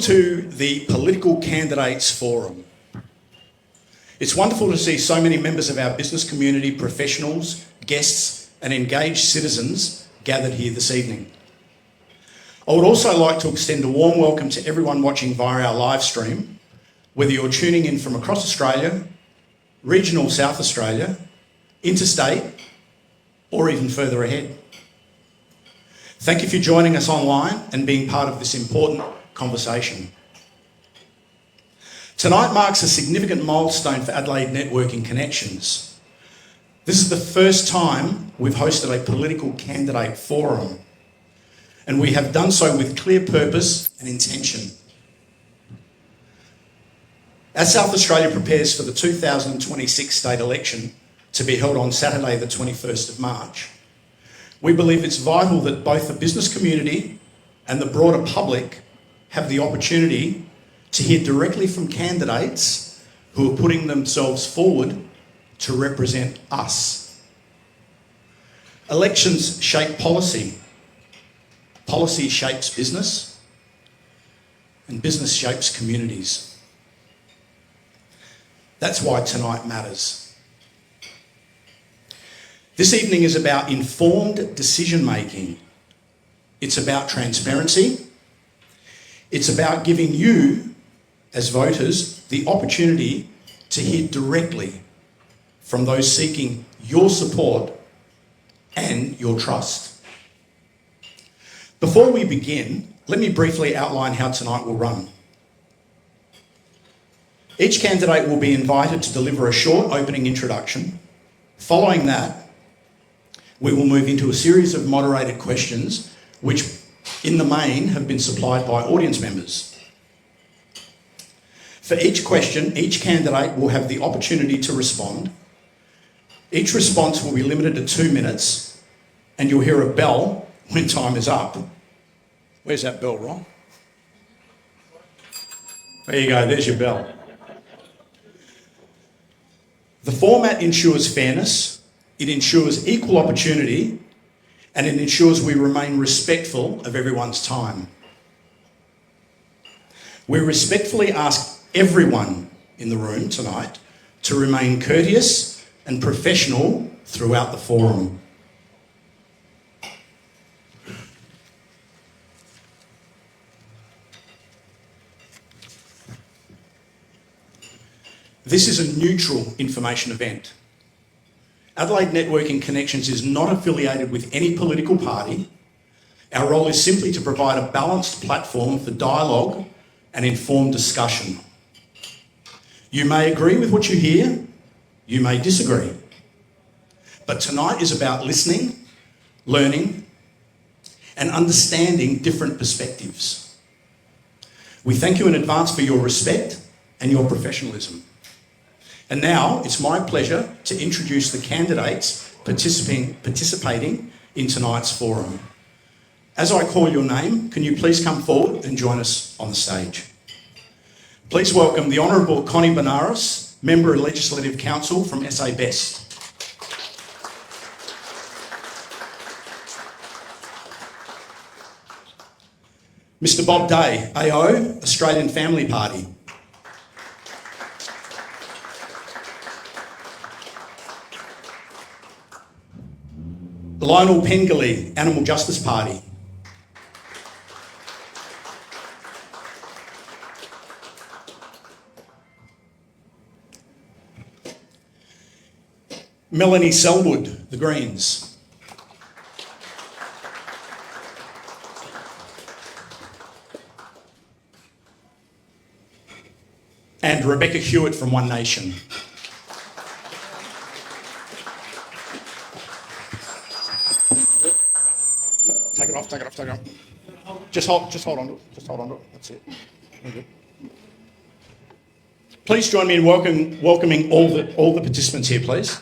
to the Political Candidates Forum. It's wonderful to see so many members of our business community, professionals, guests and engaged citizens gathered here this evening. I would also like to extend a warm welcome to everyone watching via our live stream, whether you're tuning in from across Australia, regional South Australia, interstate, or even further ahead. Thank you for joining us online and being part of this important conversation. Tonight marks a significant milestone for Adelaide Networking Connections. This is the first time we've hosted a political candidate forum, and we have done so with clear purpose and intention. As South Australia prepares for the 2026 state election to be held on Saturday the 21st of March, we believe it's vital that both the business community and the broader public have the opportunity to hear directly from candidates who are putting themselves forward to represent us. Elections shape policy, policy shapes business, and business shapes communities. That's why tonight matters. This evening is about informed decision-making. It's about transparency. It's about giving you, as voters, the opportunity to hear directly from those seeking your support and your trust. Before we begin, let me briefly outline how tonight will run. Each candidate will be invited to deliver a short opening introduction. Following that, we will move into a series of moderated questions, which in the main have been supplied by audience members. For each question, each candidate will have the opportunity to respond. Each response will be limited to 2 minutes, and you'll hear a bell when time is up. Where's that bell, Ron? There you go, there's your bell. The format ensures fairness, it ensures equal opportunity, and it ensures we remain respectful of everyone's time. We respectfully ask everyone in the room tonight to remain courteous and professional throughout the forum. This is a neutral information event. Adelaide Networking Connections is not affiliated with any political party. Our role is simply to provide a balanced platform for dialogue and informed discussion. You may agree with what you hear, you may disagree. But tonight is about listening, learning, and understanding different perspectives. We thank you in advance for your respect and your professionalism. And now it's my pleasure to introduce the candidates participating in tonight's forum. As I call your name, can you please come forward and join us on the stage? Please welcome the Honourable Connie Bonaros, Member of Legislative Council from SA Best. Mr Bob Day, AO, Australian Family Party. Lionel Pengilley, Animal Justice Party. Melanie Selwood, the Greens. And Rebecca Hewitt from One Nation. Take it off, take it off, take it off. Just hold on to it, that's it. Okay. Please join me in welcoming all the participants here, please.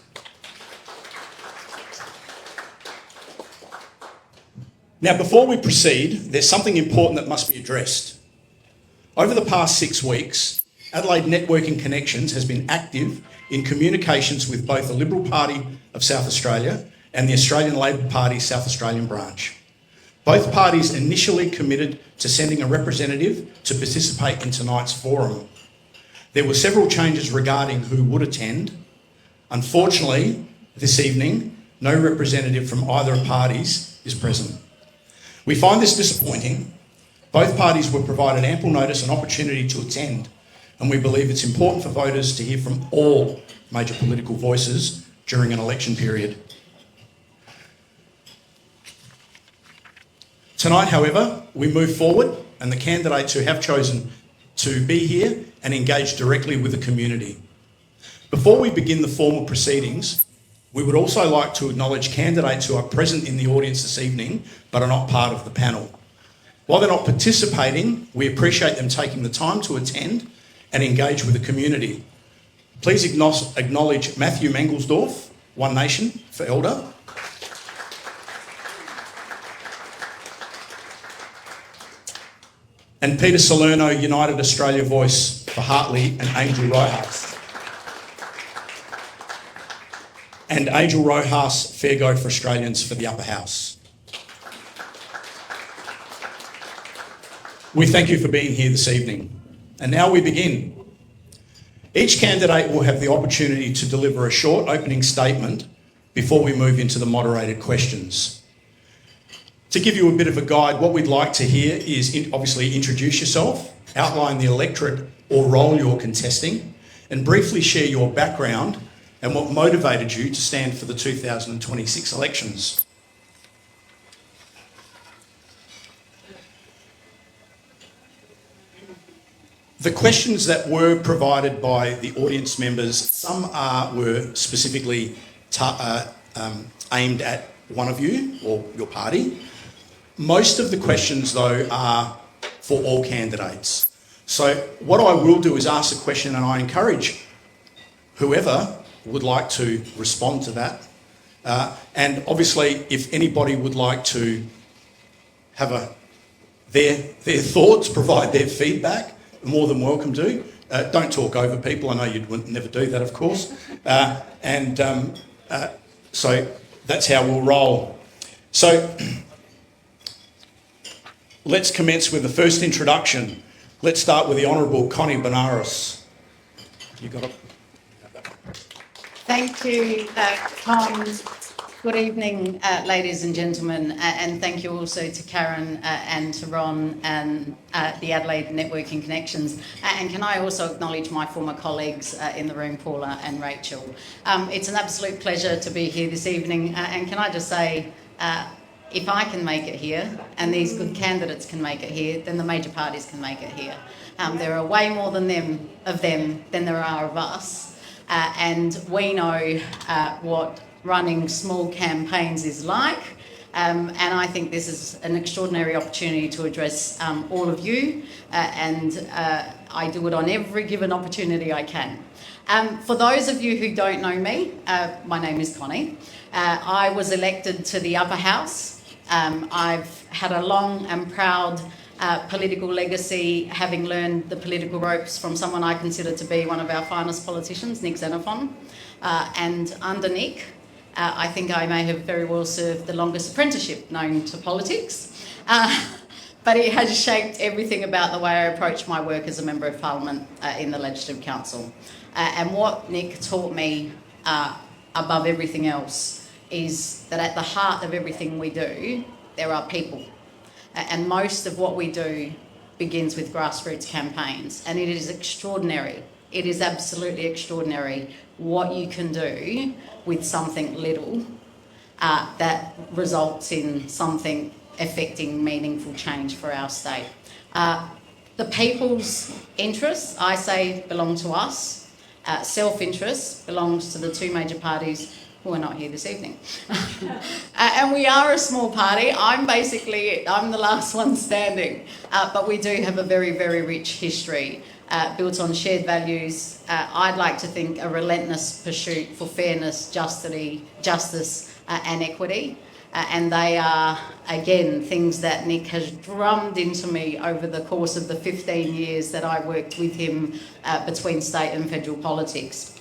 Now, before we proceed, there's something important that must be addressed. Over the past 6 weeks, Adelaide Networking Connections has been active in communications with both the Liberal Party of South Australia and the Australian Labor Party South Australian branch. Both parties initially committed to sending a representative to participate in tonight's forum. There were several changes regarding who would attend. Unfortunately, this evening, no representative from either parties is present. We find this disappointing. Both parties were provided ample notice and opportunity to attend, and we believe it's important for voters to hear from all major political voices during an election period. Tonight, however, we move forward, and the candidates who have chosen to be here and engage directly with the community. Before we begin the formal proceedings, we would also like to acknowledge candidates who are present in the audience this evening but are not part of the panel. While they're not participating, we appreciate them taking the time to attend and engage with the community. Please acknowledge Matthew Mangelsdorf, One Nation, for Elder. And Peter Salerno, United Australia Voice for Hartley, and Angel Rojas. And Angel Rojas, Fair Go for Australians for the Upper House. We thank you for being here this evening. And now we begin. Each candidate will have the opportunity to deliver a short opening statement before we move into the moderated questions. To give you a bit of a guide, what we'd like to hear is obviously introduce yourself, outline the electorate or role you're contesting, and briefly share your background and what motivated you to stand for the 2026 elections. The questions that were provided by the audience members, some were specifically aimed at one of you or your party. Most of the questions, though, are for all candidates. So what I will do is ask a question, and I encourage whoever would like to respond to that. And obviously, if anybody would like to have their thoughts, provide their feedback, more than welcome to. Don't talk over people. I know you'd never do that, of course. So that's how we'll roll. So let's commence with the first introduction. Let's start with the Honourable Connie Bonaros. You got it? Thank you, Con. Good evening, ladies and gentlemen, and thank you also to Karen and to Ron and the Adelaide Networking Connections. And can I also acknowledge my former colleagues in the room, Paula and Rachel. It's an absolute pleasure to be here this evening, and can I just say, if I can make it here, and these good candidates can make it here, then the major parties can make it here. There are way more of them than there are of us, and we know what running small campaigns is like, and I think this is an extraordinary opportunity to address all of you, and I do it on every given opportunity I can. For those of you who don't know me, my name is Connie. I was elected to the Upper House. I've had a long and proud political legacy, having learned the political ropes from someone I consider to be one of our finest politicians, Nick Xenophon, and under Nick, I think I may have very well served the longest apprenticeship known to politics, but it has shaped everything about the way I approach my work as a Member of Parliament in the Legislative Council. And what Nick taught me above everything else is that at the heart of everything we do, there are people. And most of what we do begins with grassroots campaigns, and it is extraordinary. It is absolutely extraordinary what you can do with something little that results in something affecting meaningful change for our state. The people's interests, I say, belong to us. Self-interest belongs to the two major parties who are not here this evening. And we are a small party. I'm the last one standing. But we do have a very, very rich history built on shared values. I'd like to think a relentless pursuit for fairness, justice and equity. And they are, again, things that Nick has drummed into me over the course of the 15 years that I worked with him between state and federal politics.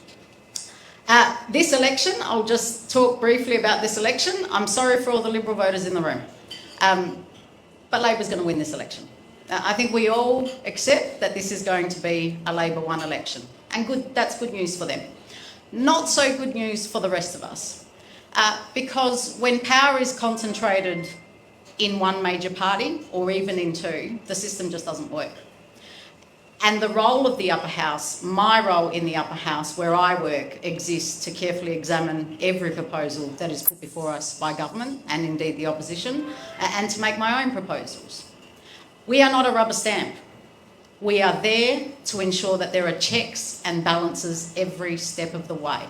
This election, I'll just talk briefly about this election. I'm sorry for all the Liberal voters in the room. but Labor's going to win this election. I think we all accept that this is going to be a Labor won election, and that's good news for them. Not so good news for the rest of us, because when power is concentrated in one major party, or even in two, the system just doesn't work. And the role of the upper house, my role in the upper house where I work, exists to carefully examine every proposal that is put before us by government and indeed the opposition, and to make my own proposals. We are not a rubber stamp. We are there to ensure that there are checks and balances every step of the way.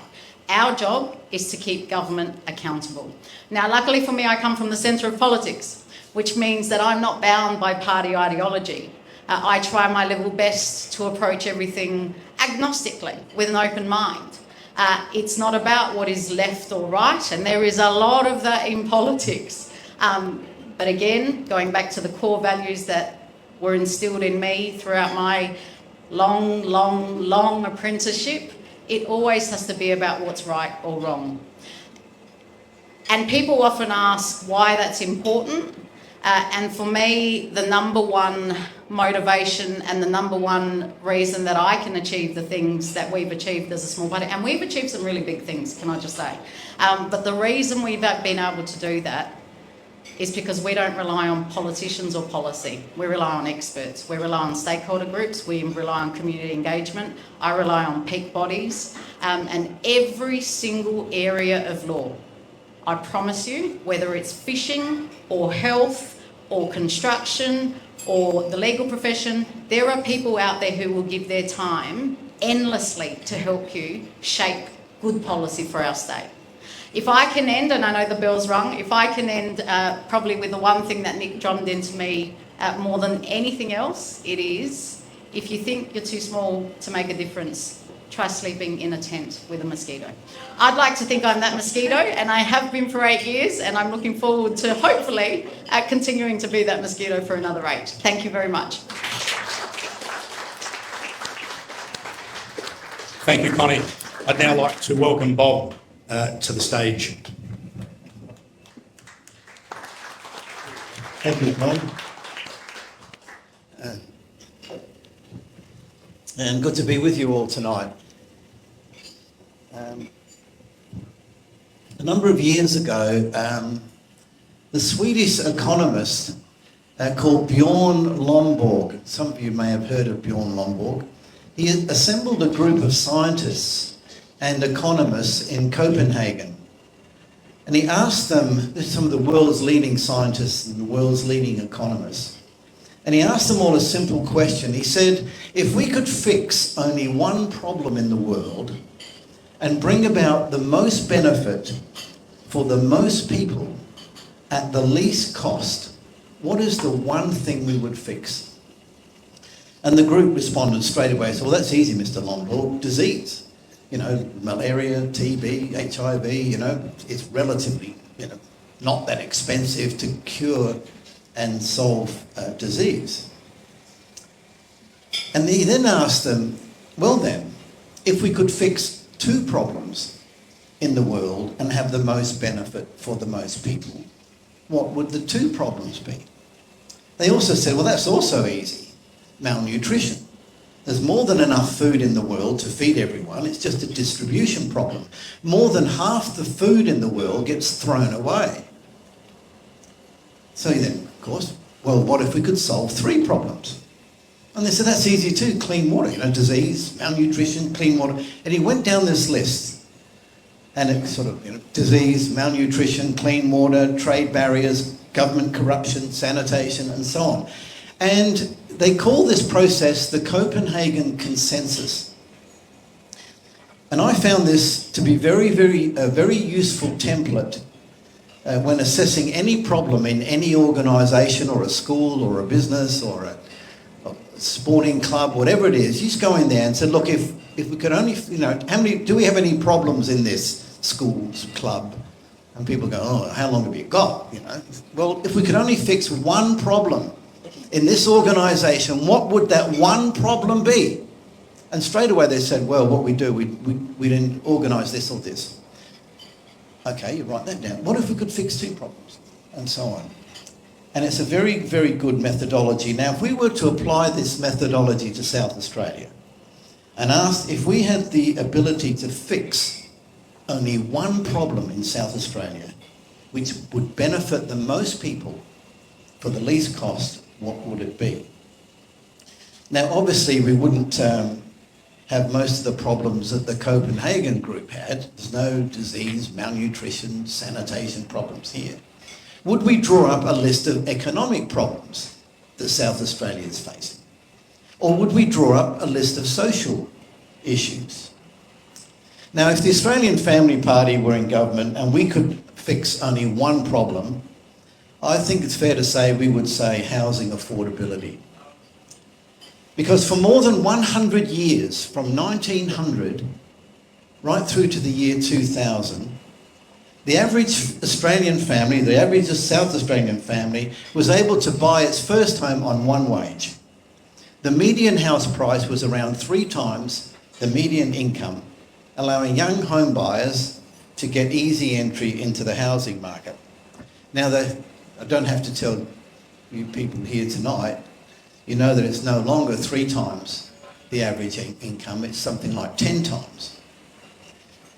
Our job is to keep government accountable. Now, luckily for me, I come from the centre of politics, which means that I'm not bound by party ideology. I try my level best to approach everything agnostically, with an open mind. It's not about what is left or right, and there is a lot of that in politics. But again, going back to the core values that were instilled in me throughout my long apprenticeship, it always has to be about what's right or wrong. And people often ask why that's important. And for me, the number one motivation and the number one reason that I can achieve the things that we've achieved as a small party, and we've achieved some really big things, can I just say. But the reason we've been able to do that is because we don't rely on politicians or policy. We rely on experts. We rely on stakeholder groups. We rely on community engagement. I rely on peak bodies. And every single area of law, I promise you, whether it's fishing or health or construction or the legal profession, there are people out there who will give their time endlessly to help you shape good policy for our state. If I can end, and I know the bell's rung, if I can end probably with the one thing that Nick drummed into me more than anything else, it is, if you think you're too small to make a difference, try sleeping in a tent with a mosquito. I'd like to think I'm that mosquito, and I have been for 8 years, and I'm looking forward to hopefully continuing to be that mosquito for another 8. Thank you very much. Thank you, Connie. I'd now like to welcome Bob to the stage. Thank you, Con. And good to be with you all tonight. A number of years ago, the Swedish economist called Bjorn Lomborg, some of you may have heard of Bjorn Lomborg, he assembled a group of scientists and economists in Copenhagen. And he asked them, some of the world's leading scientists and the world's leading economists, and he asked them all a simple question. He said, if we could fix only one problem in the world and bring about the most benefit for the most people at the least cost, what is the one thing we would fix? And the group responded straight away, so, well, that's easy, Mr. Lomborg, disease. You know, malaria, TB, HIV, you know, it's relatively, not that expensive to cure and solve disease. And he then asked them, well then, if we could fix 2 problems in the world and have the most benefit for the most people, what would the 2 problems be? They also said, well, that's also easy, malnutrition. There's more than enough food in the world to feed everyone. It's just a distribution problem. More than half the food in the world gets thrown away. So then, of course, well, what if we could solve 3 problems? And they said, that's easy too, clean water, disease, malnutrition, clean water. And he went down this list. And it sort of, disease, malnutrition, clean water, trade barriers, government corruption, sanitation, and so on. And they call this process the Copenhagen Consensus. And I found this to be a very useful template when assessing any problem in any organisation or a school or a business or a sporting club, whatever it is. You just go in there and say, look, if we could only, do we have any problems in this school's club? And people go, oh, how long have you got? Well, if we could only fix one problem in this organisation, what would that one problem be? And straight away they said, well, what we do, we didn't organise this or this. Okay, you write that down. What if we could fix 2 problems? And so on. And it's a very, very good methodology. Now, if we were to apply this methodology to South Australia and asked if we had the ability to fix only one problem in South Australia, which would benefit the most people for the least cost, what would it be? Now, obviously, we wouldn't have most of the problems that the Copenhagen group had. There's no disease, malnutrition, sanitation problems here. Would we draw up a list of economic problems that South Australia is facing? Or would we draw up a list of social issues? Now, if the Australian Family Party were in government and we could fix only one problem, I think it's fair to say we would say housing affordability. Because for more than 100 years, from 1900 right through to the year 2000, the average Australian family, the average South Australian family, was able to buy its first home on one wage. The median house price was around 3 times the median income, allowing young home buyers to get easy entry into the housing market. Now, I don't have to tell you people here tonight, you know that it's no longer 3 times the average income, it's something like 10 times.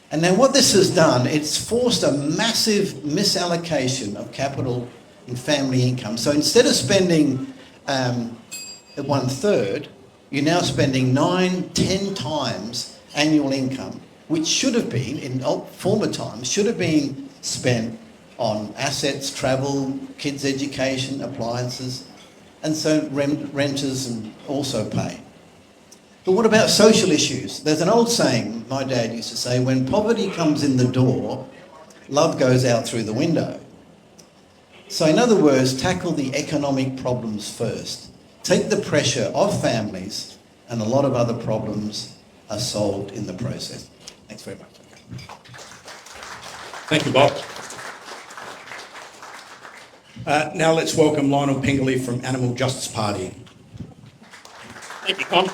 And now what this has done, it's forced a massive misallocation of capital and family income. So instead of spending 1/3, you're now spending 9-10 times annual income, which should have been, in former times, should have been spent on assets, travel, kids' education, appliances, and so renters and also pay. But what about social issues? There's an old saying my dad used to say, when poverty comes in the door, love goes out through the window. So in other words, tackle the economic problems first. Take the pressure off families, and a lot of other problems are solved in the process. Thanks very much. Thank you, Bob. Now let's welcome Lionel Pengilley from Animal Justice Party. Thank you, Con.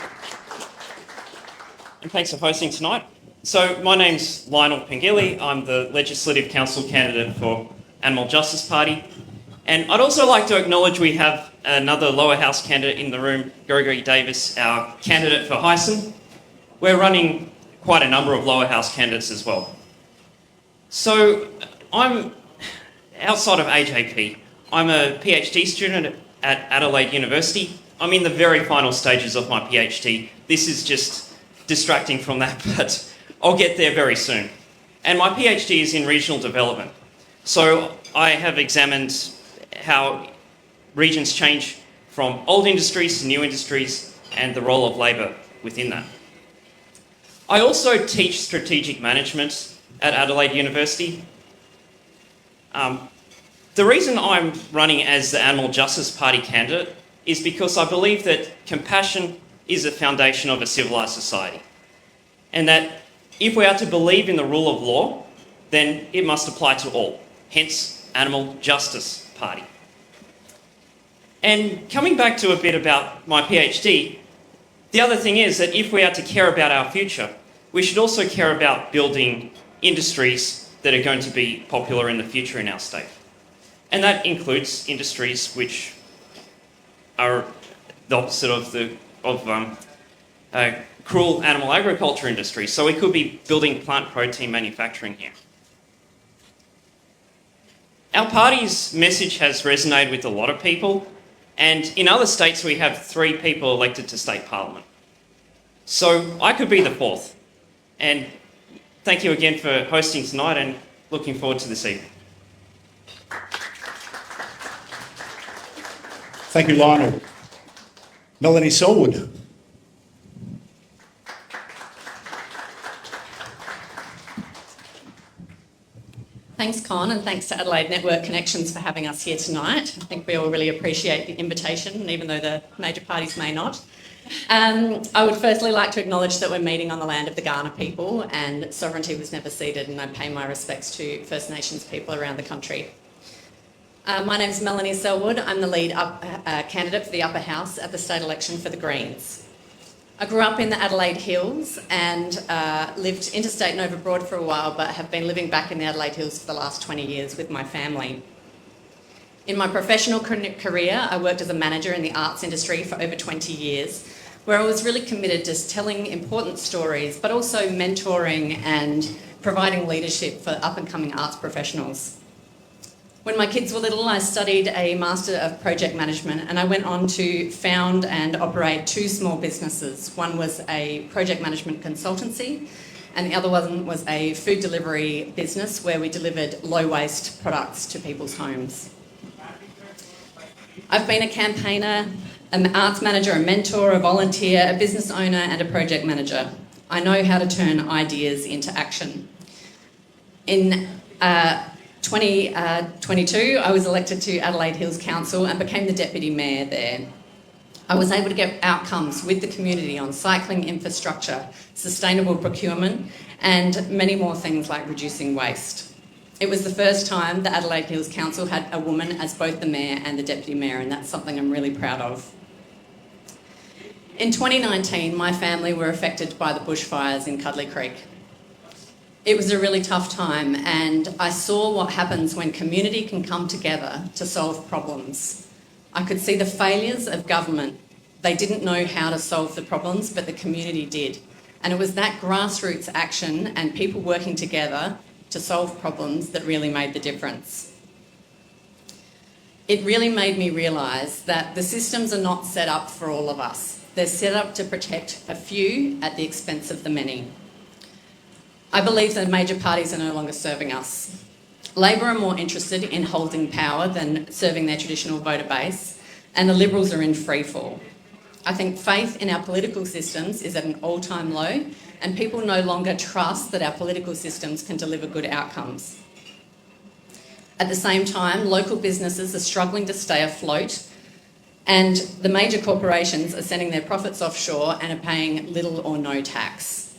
And thanks for hosting tonight. So my name's Lionel Pengilley. I'm the Legislative Council candidate for Animal Justice Party. And I'd also like to acknowledge we have another lower house candidate in the room, Gregory Davis, our candidate for Hyson. We're running quite a number of lower house candidates as well. So I'm outside of AJP. I'm a PhD student at Adelaide University. I'm in the very final stages of my PhD. This is just distracting from that, but I'll get there very soon. And my PhD is in regional development. So I have examined how regions change from old industries to new industries and the role of labour within that. I also teach strategic management at Adelaide University. The reason I'm running as the Animal Justice Party candidate is because I believe that compassion is the foundation of a civilised society. And that if we are to believe in the rule of law, then it must apply to all. Hence, Animal Justice Party. And coming back to a bit about my PhD, the other thing is that if we are to care about our future, we should also care about building industries that are going to be popular in the future in our state. And that includes industries which are the opposite of cruel animal agriculture industry. So we could be building plant protein manufacturing here. Our party's message has resonated with a lot of people, and in other states we have 3 people elected to state parliament. So I could be the 4th. And thank you again for hosting tonight, and looking forward to this evening. Thank you, Lionel. Melanie Selwood. Thanks, Con, and thanks to Adelaide Network Connections for having us here tonight. I think we all really appreciate the invitation, even though the major parties may not. I would firstly like to acknowledge that we're meeting on the land of the Kaurna people, and sovereignty was never ceded, and I pay my respects to First Nations people around the country. My name is Melanie Selwood. I'm the lead candidate for the upper house at the state election for the Greens. I grew up in the Adelaide Hills and lived interstate and over Broad for a while, but have been living back in the Adelaide Hills for the last 20 years with my family. In my professional career, I worked as a manager in the arts industry for over 20 years, where I was really committed to telling important stories, but also mentoring and providing leadership for up-and-coming arts professionals. When my kids were little, I studied a Master of Project Management, and I went on to found and operate 2 small businesses. One was a project management consultancy, and the other one was a food delivery business where we delivered low-waste products to people's homes. I've been a campaigner, an arts manager, a mentor, a volunteer, a business owner and a project manager. I know how to turn ideas into action. In 2022, I was elected to Adelaide Hills Council and became the Deputy Mayor there. I was able to get outcomes with the community on cycling infrastructure, sustainable procurement and many more things like reducing waste. It was the first time the Adelaide Hills Council had a woman as both the Mayor and the Deputy Mayor, and that's something I'm really proud of. In 2019, my family were affected by the bushfires in Cuddly Creek. It was a really tough time, and I saw what happens when community can come together to solve problems. I could see the failures of government. They didn't know how to solve the problems, but the community did. And it was that grassroots action and people working together to solve problems that really made the difference. It really made me realise that the systems are not set up for all of us. They're set up to protect a few at the expense of the many. I believe that major parties are no longer serving us. Labor are more interested in holding power than serving their traditional voter base, and the Liberals are in freefall. I think faith in our political systems is at an all-time low, and people no longer trust that our political systems can deliver good outcomes. At the same time, local businesses are struggling to stay afloat, and the major corporations are sending their profits offshore and are paying little or no tax.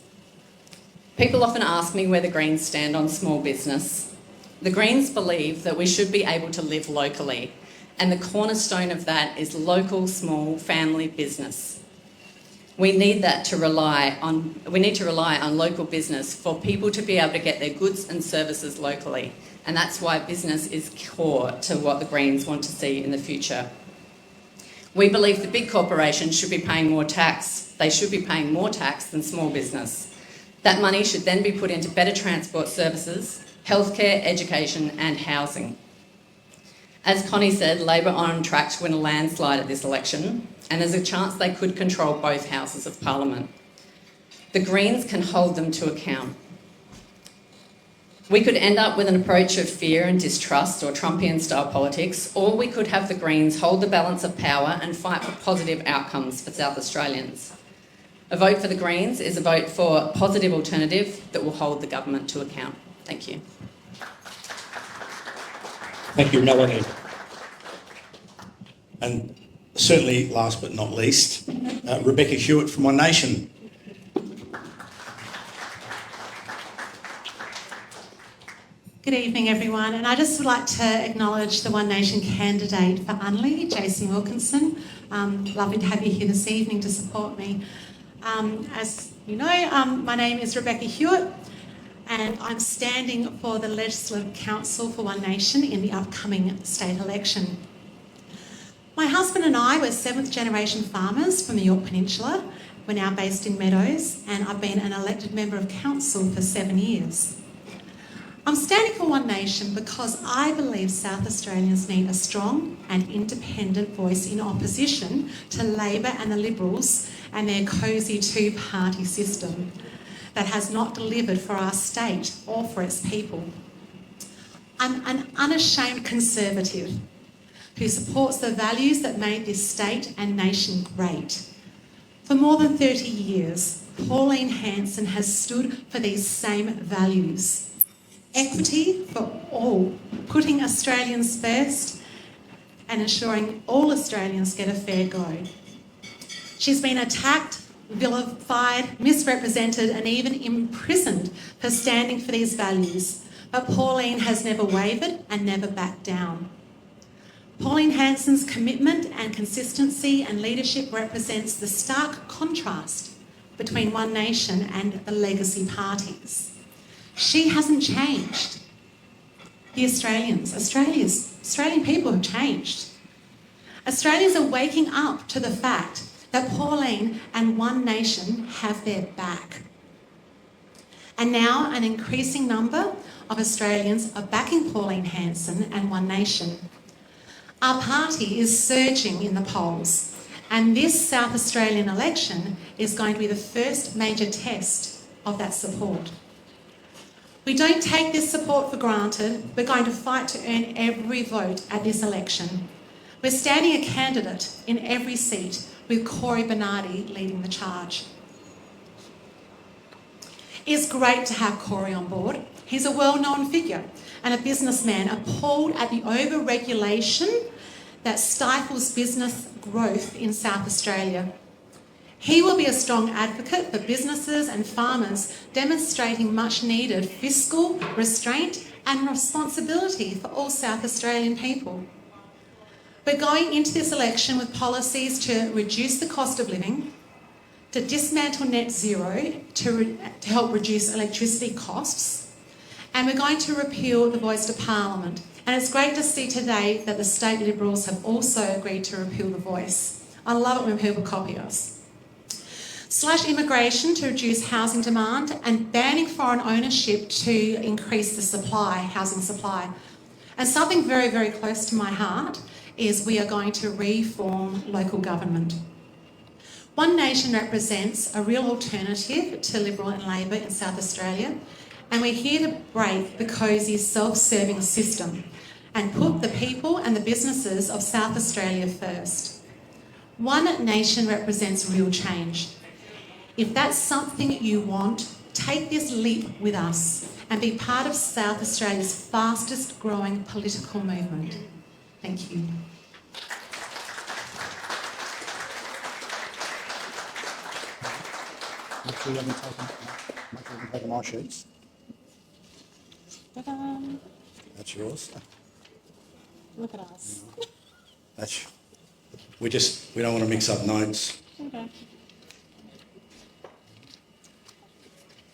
People often ask me where the Greens stand on small business. The Greens believe that we should be able to live locally, and the cornerstone of that is local, small, family business. We need to rely on local business for people to be able to get their goods and services locally, and that's why business is core to what the Greens want to see in the future. We believe the big corporations should be paying more tax. They should be paying more tax than small business. That money should then be put into better transport services, healthcare, education and housing. As Connie said, Labor are on track to win a landslide at this election, and there's a chance they could control both houses of Parliament. The Greens can hold them to account. We could end up with an approach of fear and distrust or Trumpian-style politics, or we could have the Greens hold the balance of power and fight for positive outcomes for South Australians. A vote for the Greens is a vote for a positive alternative that will hold the government to account. Thank you. Thank you, Melanie. And certainly, last but not least, Rebecca Hewitt from One Nation. Good evening, everyone, and I just would like to acknowledge the One Nation candidate for Unley, Jason Wilkinson. Lovely to have you here this evening to support me. As you know, my name is Rebecca Hewitt, and I'm standing for the Legislative Council for One Nation in the upcoming state election. My husband and I were 7th generation farmers from the Yorke Peninsula. We're now based in Meadows, and I've been an elected member of council for 7 years. I'm standing for One Nation because I believe South Australians need a strong and independent voice in opposition to Labor and the Liberals and their cosy two-party system that has not delivered for our state or for its people. I'm an unashamed Conservative who supports the values that made this state and nation great. For more than 30 years, Pauline Hanson has stood for these same values. Equity for all, putting Australians first and ensuring all Australians get a fair go. She's been attacked, vilified, misrepresented and even imprisoned for standing for these values, but Pauline has never wavered and never backed down. Pauline Hanson's commitment and consistency and leadership represents the stark contrast between One Nation and the legacy parties. She hasn't changed. the Australian people have changed. Australians are waking up to the fact that Pauline and One Nation have their back. And now an increasing number of Australians are backing Pauline Hanson and One Nation. Our party is surging in the polls, and this South Australian election is going to be the first major test of that support. We don't take this support for granted. We're going to fight to earn every vote at this election. We're standing a candidate in every seat, with Corey Bernardi leading the charge. It's great to have Corey on board. He's a well-known figure and a businessman appalled at the over-regulation that stifles business growth in South Australia. He will be a strong advocate for businesses and farmers, demonstrating much-needed fiscal restraint and responsibility for all South Australian people. We're going into this election with policies to reduce the cost of living, to dismantle net zero to help reduce electricity costs, and we're going to repeal the voice to Parliament. And it's great to see today that the state Liberals have also agreed to repeal the voice. I love it when people copy us. Slash immigration to reduce housing demand, and banning foreign ownership to increase the supply, housing supply. And something very, very close to my heart is we are going to reform local government. One Nation represents a real alternative to Liberal and Labor in South Australia, and we're here to break the cosy self-serving system and put the people and the businesses of South Australia first. One Nation represents real change. If that's something you want, take this leap with us and be part of South Australia's fastest growing political movement. Thank you. Make sure you haven't taken my sheets. That's yours. Look at us. That's. We don't want to mix up notes. Okay.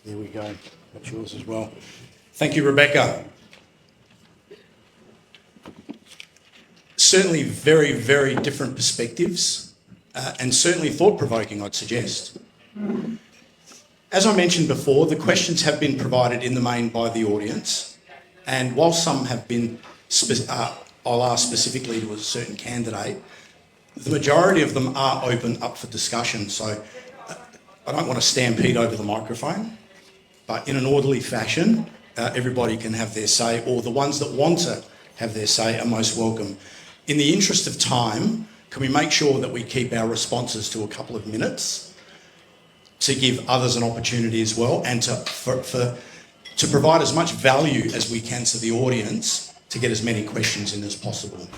There we go. That's yours as well. Thank you, Rebecca. Certainly very, very different perspectives and certainly thought-provoking, I'd suggest. As I mentioned before, the questions have been provided in the main by the audience, and while some have been, I'll ask specifically to a certain candidate, the majority of them are open up for discussion. So I don't want to stampede over the microphone, but in an orderly fashion, everybody can have their say, or the ones that want to have their say are most welcome. In the interest of time, can we make sure that we keep our responses to a couple of minutes to give others an opportunity as well, and to provide as much value as we can to the audience to get as many questions in as possible.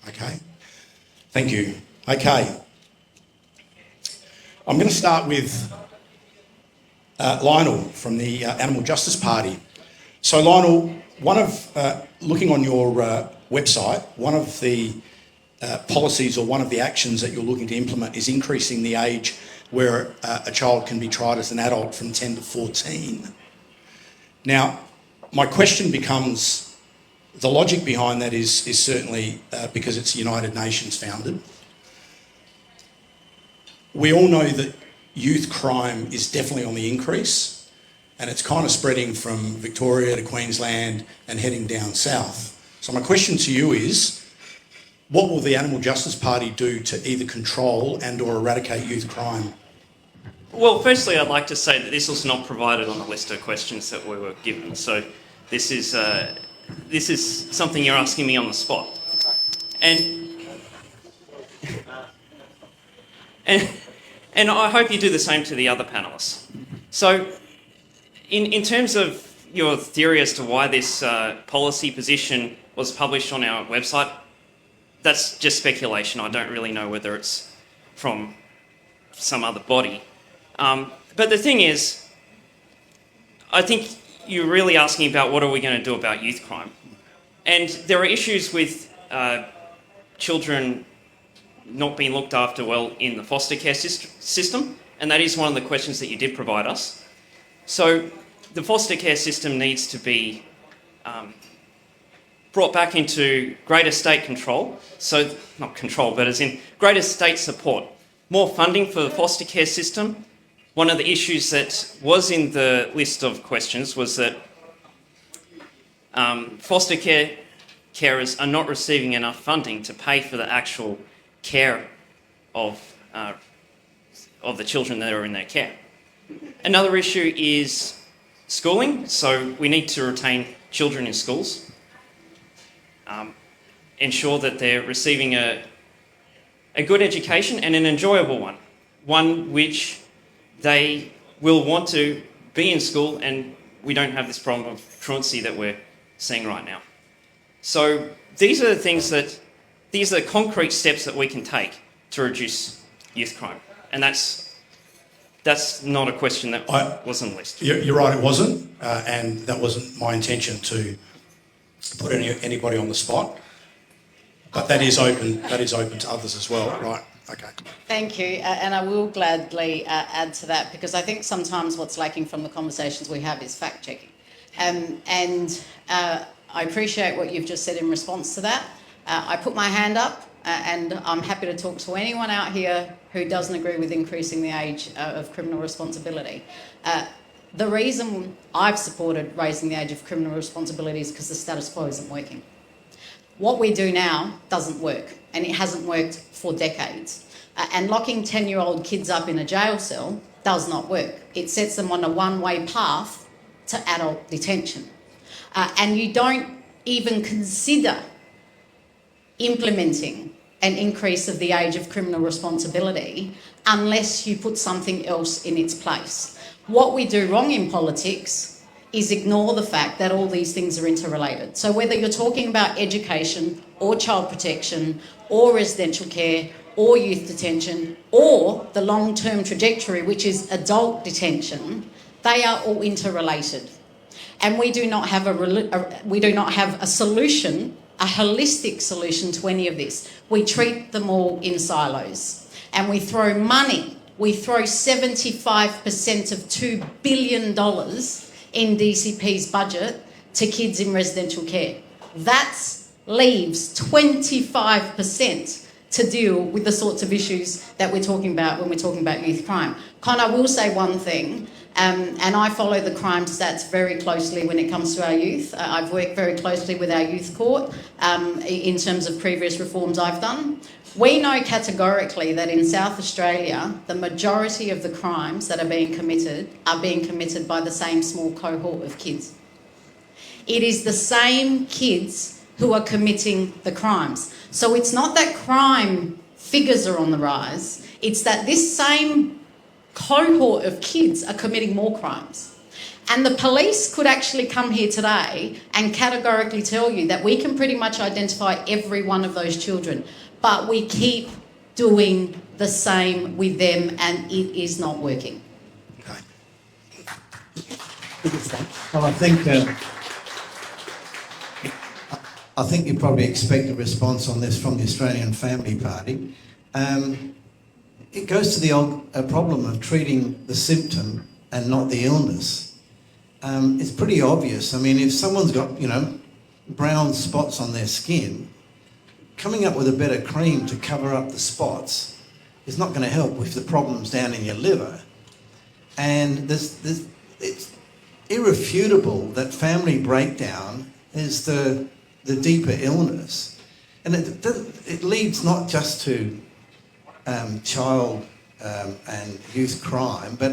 Okay? Thank you. Okay. I'm going to start with Lionel from the Animal Justice Party. So Lionel, looking on your website, one of the policies or one of the actions that you're looking to implement is increasing the age where a child can be tried as an adult from 10 to 14. Now, my question becomes, the logic behind that is certainly because it's United Nations founded. We all know that youth crime is definitely on the increase, and it's kind of spreading from Victoria to Queensland and heading down south. So my question to you is, what will the Animal Justice Party do to either control and or eradicate youth crime? Well, firstly, I'd like to say that this was not provided on the list of questions that we were given. So this is something you're asking me on the spot. And I hope you do the same to the other panellists. So in terms of your theory as to why this policy position was published on our website, that's just speculation. I don't really know whether it's from some other body. But the thing is, I think you're really asking about what are we going to do about youth crime. And there are issues with children not being looked after well in the foster care system, and that is one of the questions that you did provide us. So the foster care system needs to be brought back into greater state control, so not control, but as in greater state support, more funding for the foster care system. One of the issues that was in the list of questions was that foster care carers are not receiving enough funding to pay for the actual care of the children that are in their care. Another issue is schooling, so we need to retain children in schools, ensure that they're receiving a good education and an enjoyable one which they will want to be in school, and we don't have this problem of truancy that we're seeing right now. So these are the concrete steps that we can take to reduce youth crime, and that's not a question that was on the list. You're right, it wasn't, and that wasn't my intention to put anybody on the spot. But that is open to others as well, right? Okay. Thank you, and I will gladly add to that, because I think sometimes what's lacking from the conversations we have is fact-checking. And I appreciate what you've just said in response to that. I put my hand up, and I'm happy to talk to anyone out here who doesn't agree with increasing the age of criminal responsibility. The reason I've supported raising the age of criminal responsibility is because the status quo isn't working. What we do now doesn't work, and it hasn't worked for decades. And locking 10-year-old kids up in a jail cell does not work. It sets them on a one-way path to adult detention. And you don't even consider implementing an increase of the age of criminal responsibility unless you put something else in its place. What we do wrong in politics is ignore the fact that all these things are interrelated. So whether you're talking about education or child protection or residential care or youth detention or the long-term trajectory, which is adult detention, they are all interrelated. And we do not have a solution, a holistic solution to any of this. We treat them all in silos, and we throw money. We throw 75% of $2 billion in DCP's budget to kids in residential care. That leaves 25% to deal with the sorts of issues that we're talking about when we're talking about youth crime. Con, I will say one thing, and I follow the crime stats very closely when it comes to our youth. I've worked very closely with our youth court in terms of previous reforms I've done. We know categorically that in South Australia, the majority of the crimes that are being committed by the same small cohort of kids. It is the same kids who are committing the crimes. So it's not that crime figures are on the rise, it's that this same cohort of kids are committing more crimes. And the police could actually come here today and categorically tell you that we can pretty much identify every one of those children, but we keep doing the same with them and it is not working. Okay. Well, I think you probably expect a response on this from the Australian Family Party. It goes to the old problem of treating the symptom and not the illness. It's pretty obvious. I mean, if someone's got, brown spots on their skin, coming up with a better cream to cover up the spots is not going to help with the problems down in your liver. And it's irrefutable that family breakdown is the deeper illness. And it leads not just to child and youth crime, but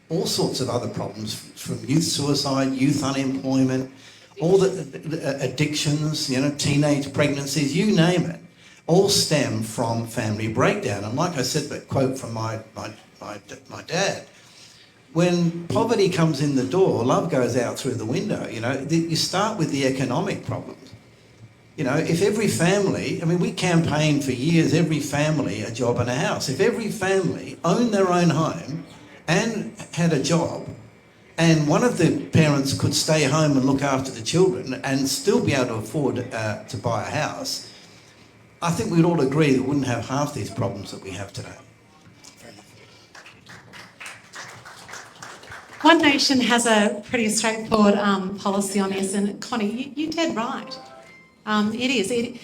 all sorts of other problems, from youth suicide, youth unemployment, all the addictions, teenage pregnancies, you name it, all stem from family breakdown. And like I said, that quote from my dad, when poverty comes in the door, love goes out through the window. You start with the economic problems. If every family, we campaigned for years, every family a job and a house. If every family owned their own home and had a job, and one of the parents could stay home and look after the children and still be able to afford to buy a house, I think we'd all agree that we wouldn't have half these problems that we have today. One Nation has a pretty straightforward policy on this, and Connie, you're dead right. It is.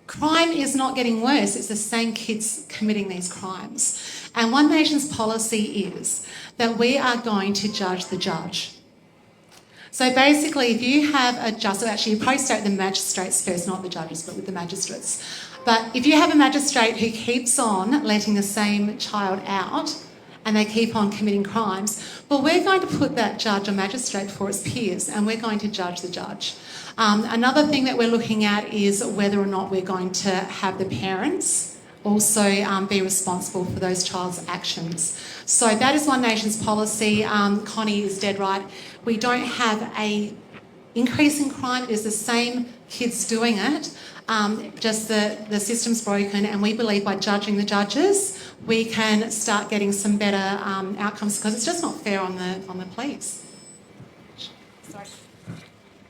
Crime is not getting worse, it's the same kids committing these crimes. And One Nation's policy is that we are going to judge the judge. So basically, if you have a judge, so actually you probably start with the magistrates first, not the judges, but with the magistrates. But if you have a magistrate who keeps on letting the same child out and they keep on committing crimes, well, we're going to put that judge or magistrate for its peers and we're going to judge the judge. Another thing that we're looking at is whether or not we're going to have the parents also be responsible for those child's actions. So that is One Nation's policy. Connie is dead right. We don't have an increase in crime. It is the same kids doing it, just the system's broken, and we believe by judging the judges we can start getting some better outcomes, because it's just not fair on the police. Sorry.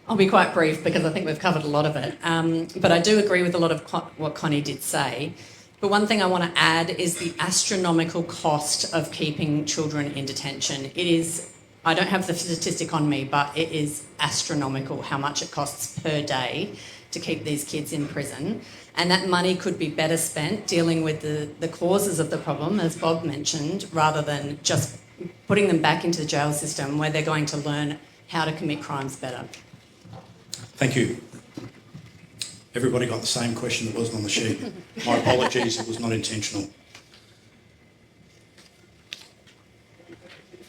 I'll be quite brief because I think we've covered a lot of it. But I do agree with a lot of what Connie did say. But one thing I want to add is the astronomical cost of keeping children in detention. It is, I don't have the statistic on me, but it is astronomical how much it costs per day to keep these kids in prison. And that money could be better spent dealing with the causes of the problem, as Bob mentioned, rather than just putting them back into the jail system where they're going to learn how to commit crimes better. Thank you. Everybody got the same question that wasn't on the sheet. My apologies, it was not intentional.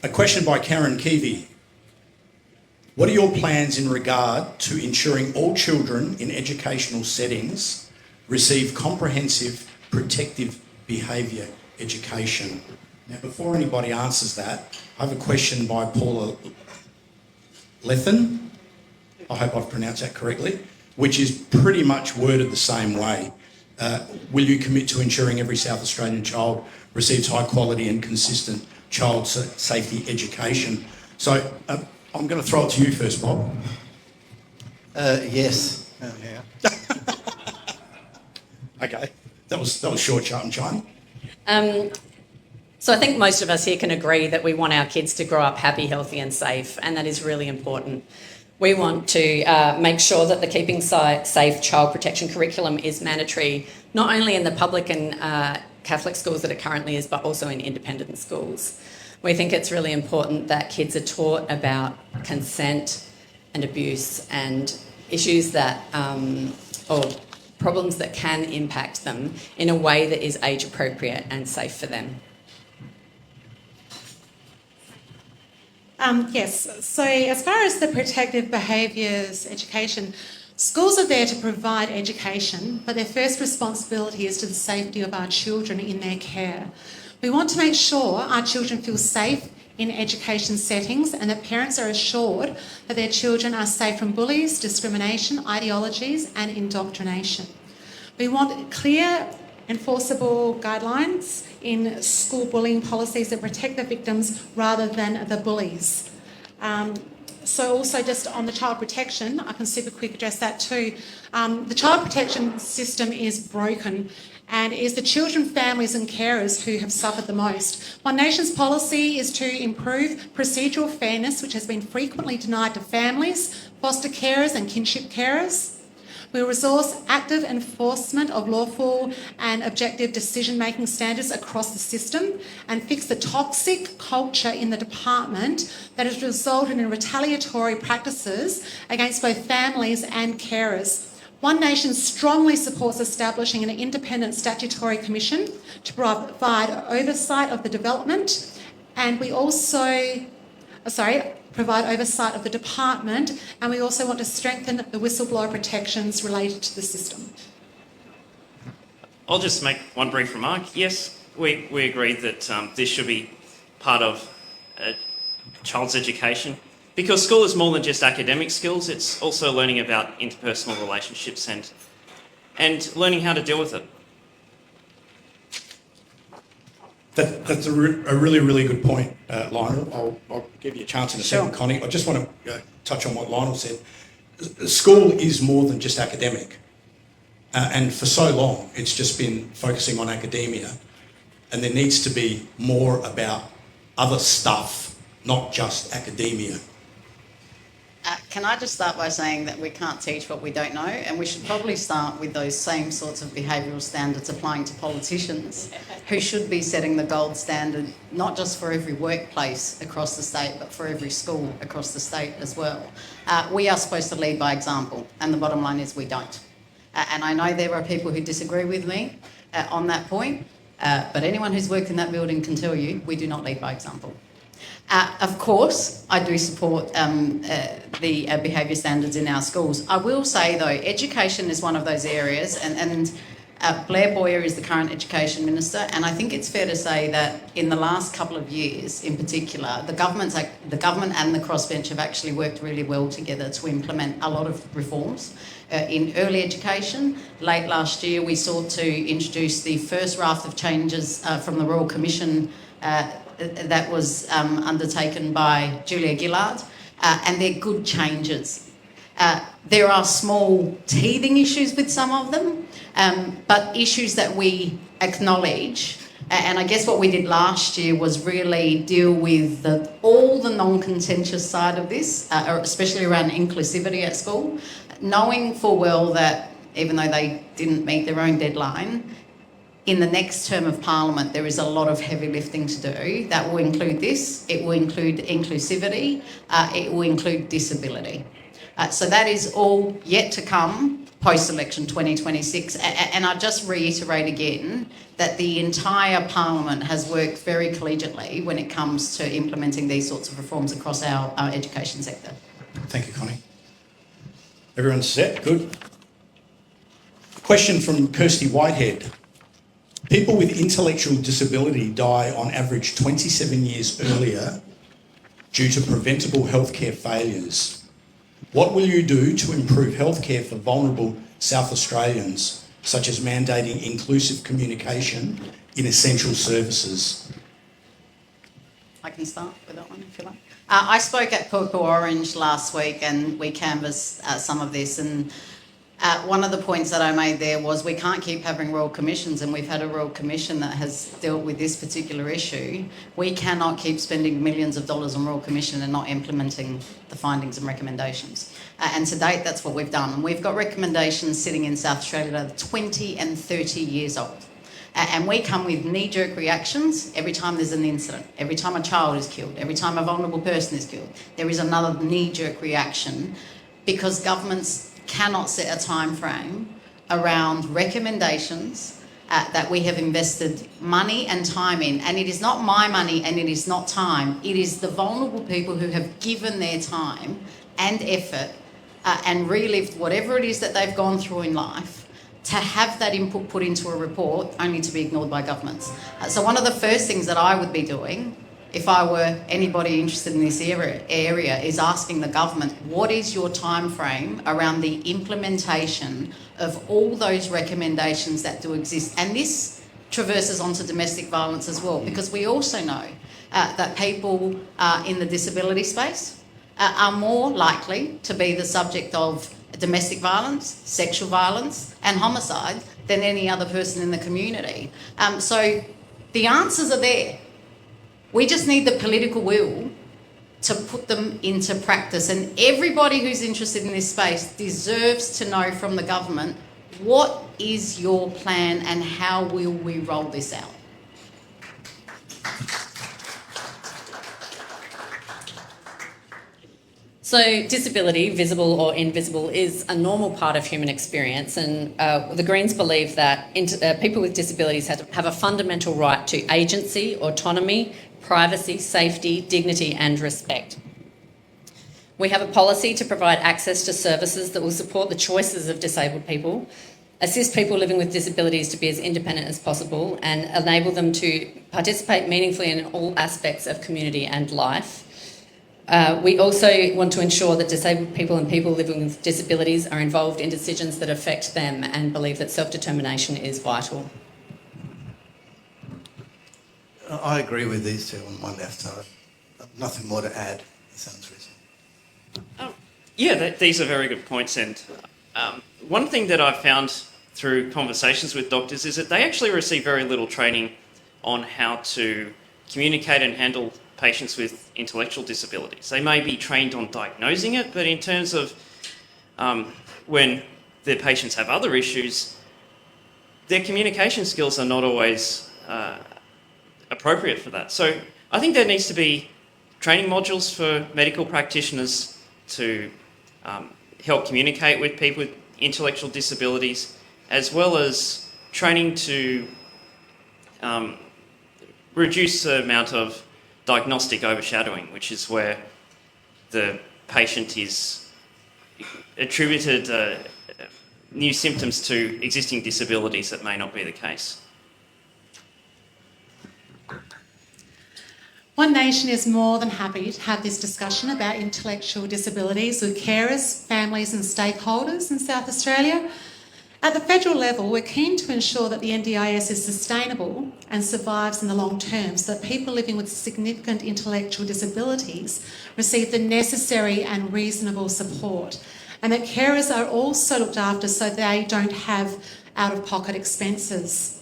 A question by Karen Keevy. What are your plans in regard to ensuring all children in educational settings receive comprehensive protective behaviour education? Now, before anybody answers that, I have a question by Paula Lethen. I hope I've pronounced that correctly, which is pretty much worded the same way. Will you commit to ensuring every South Australian child receives high quality and consistent child safety education? So I'm going to throw it to you first, Bob. Yes. Yeah. Okay, that was short, sharp and shiny. So I think most of us here can agree that we want our kids to grow up happy, healthy and safe, and that is really important. We want to make sure that the Keeping Safe Child Protection curriculum is mandatory, not only in the public and Catholic schools that it currently is, but also in independent schools. We think it's really important that kids are taught about consent and abuse and issues that, or problems that can impact them in a way that is age appropriate and safe for them. Yes, so as far as the protective behaviours education, schools are there to provide education, but their first responsibility is to the safety of our children in their care. We want to make sure our children feel safe in education settings and that parents are assured that their children are safe from bullies, discrimination, ideologies and indoctrination. We want clear, enforceable guidelines in school bullying policies that protect the victims rather than the bullies. So also just on the child protection, I can super quick address that too. The child protection system is broken and it is the children, families and carers who have suffered the most. One Nation's policy is to improve procedural fairness, which has been frequently denied to families, foster carers and kinship carers. We resource active enforcement of lawful and objective decision-making standards across the system and fix the toxic culture in the department that has resulted in retaliatory practices against both families and carers. One Nation strongly supports establishing an independent statutory commission to provide oversight of the development, and we also, provide oversight of the department, and we also want to strengthen the whistleblower protections related to the system. I'll just make one brief remark. Yes, we agree that this should be part of a child's education, because school is more than just academic skills, it's also learning about interpersonal relationships and learning how to deal with it. That's a really, really good point, Lionel. I'll give you a chance in a second, Connie. I just want to touch on what Lionel said. School is more than just academic. And for so long, it's just been focusing on academia. And there needs to be more about other stuff, not just academia. Can I just start by saying that we can't teach what we don't know, and we should probably start with those same sorts of behavioural standards applying to politicians who should be setting the gold standard, not just for every workplace across the state, but for every school across the state as well. We are supposed to lead by example, and the bottom line is we don't. And I know there are people who disagree with me on that point, but anyone who's worked in that building can tell you we do not lead by example. Of course, I do support the behaviour standards in our schools. I will say, though, education is one of those areas, and Blair Boyer is the current Education Minister, and I think it's fair to say that in the last couple of years, in particular, the government and the crossbench have actually worked really well together to implement a lot of reforms in early education. Late last year, we sought to introduce the first raft of changes from the Royal Commission that was undertaken by Julia Gillard, and they're good changes. There are small teething issues with some of them, but issues that we acknowledge. And I guess what we did last year was really deal with all the non-contentious side of this, especially around inclusivity at school, knowing full well that even though they didn't meet their own deadline, in the next term of Parliament, there is a lot of heavy lifting to do. That will include this, it will include inclusivity, it will include disability. So that is all yet to come post-election 2026. And I just reiterate again that the entire Parliament has worked very collegially when it comes to implementing these sorts of reforms across our education sector. Thank you, Connie. Everyone's set? Good. Question from Kirsty Whitehead. People with intellectual disability die on average 27 years earlier due to preventable healthcare failures. What will you do to improve healthcare for vulnerable South Australians, such as mandating inclusive communication in essential services? I can start with that one if you like. I spoke at Purple Orange last week and we canvassed some of this, and one of the points that I made there was we can't keep having Royal Commissions, and we've had a Royal Commission that has dealt with this particular issue. We cannot keep spending millions of dollars on Royal Commission and not implementing the findings and recommendations. And to date, that's what we've done. And we've got recommendations sitting in South Australia that are 20 and 30 years old. And we come with knee-jerk reactions every time there's an incident, every time a child is killed, every time a vulnerable person is killed. There is another knee-jerk reaction because governments cannot set a time frame around recommendations that we have invested money and time in. And it is not my money and it is not time. It is the vulnerable people who have given their time and effort and relived whatever it is that they've gone through in life to have that input put into a report only to be ignored by governments. So one of the first things that I would be doing if I were anybody interested in this area is asking the government, what is your time frame around the implementation of all those recommendations that do exist? And this traverses onto domestic violence as well, because we also know that people in the disability space are more likely to be the subject of domestic violence, sexual violence and homicide than any other person in the community. So the answers are there. We just need the political will to put them into practice. And everybody who's interested in this space deserves to know from the government, what is your plan and how will we roll this out? So disability, visible or invisible, is a normal part of human experience, and the Greens believe that people with disabilities have a fundamental right to agency, autonomy, privacy, safety, dignity and respect. We have a policy to provide access to services that will support the choices of disabled people, assist people living with disabilities to be as independent as possible and enable them to participate meaningfully in all aspects of community and life. We also want to ensure that disabled people and people living with disabilities are involved in decisions that affect them and believe that self-determination is vital. I agree with these two on my left side. Nothing more to add. It sounds reasonable. These are very good points. And one thing that I've found through conversations with doctors is that they actually receive very little training on how to communicate and handle patients with intellectual disabilities. They may be trained on diagnosing it, but in terms of when their patients have other issues, their communication skills are not always appropriate for that. So I think there needs to be training modules for medical practitioners to help communicate with people with intellectual disabilities, as well as training to reduce the amount of diagnostic overshadowing, which is where the patient is attributed new symptoms to existing disabilities that may not be the case. One Nation is more than happy to have this discussion about intellectual disabilities with carers, families and stakeholders in South Australia. At the federal level, we're keen to ensure that the NDIS is sustainable and survives in the long term so that people living with significant intellectual disabilities receive the necessary and reasonable support, and that carers are also looked after so they don't have out-of-pocket expenses.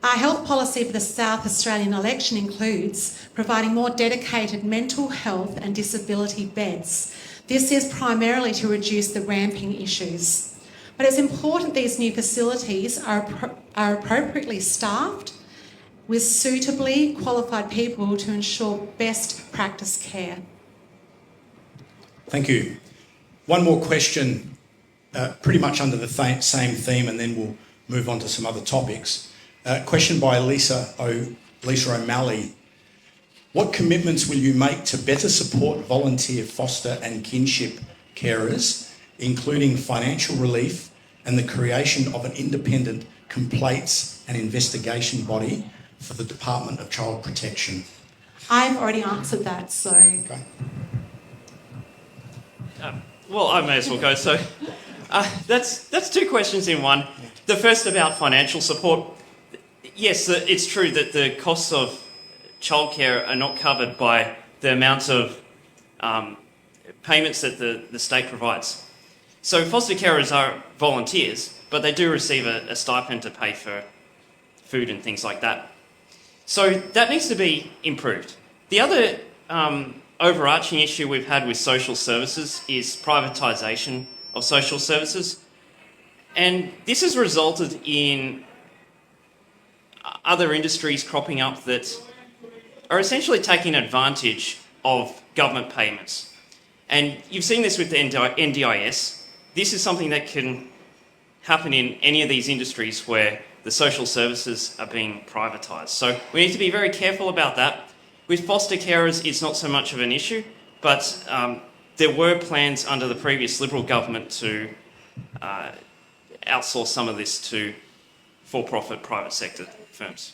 Our health policy for the South Australian election includes providing more dedicated mental health and disability beds. This is primarily to reduce the ramping issues. But it's important these new facilities are appropriately staffed with suitably qualified people to ensure best practice care. Thank you. One more question, pretty much under the same theme, and then we'll move on to some other topics. Question by Lisa O'Malley. What commitments will you make to better support volunteer foster and kinship carers, including financial relief and the creation of an independent complaints and investigation body for the Department of Child Protection? I've already answered that, so... Okay. Well, I may as well go. So that's two questions in one. The first about financial support. Yes, it's true that the costs of childcare are not covered by the amount of payments that the state provides. So foster carers are volunteers, but they do receive a stipend to pay for food and things like that. So that needs to be improved. The other overarching issue we've had with social services is privatisation of social services. And this has resulted in other industries cropping up that are essentially taking advantage of government payments. And you've seen this with the NDIS. This is something that can happen in any of these industries where the social services are being privatised. So we need to be very careful about that. With foster carers, it's not so much of an issue, but there were plans under the previous Liberal government to outsource some of this to for-profit private sector firms.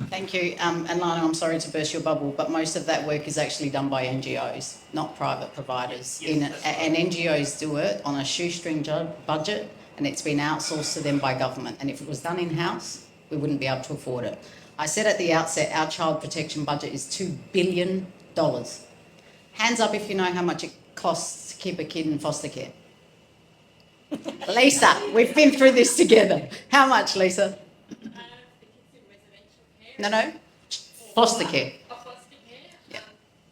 Thank you. And Lionel, I'm sorry to burst your bubble, but most of that work is actually done by NGOs, not private providers. Yes, and NGOs do it on a shoestring budget, and it's been outsourced to them by government. And if it was done in-house, we wouldn't be able to afford it. I said at the outset, our child protection budget is $2 billion. Hands up if you know how much it costs to keep a kid in foster care. Lisa, we've been through this together. How much, Lisa? No. Foster care. Foster care? Yeah.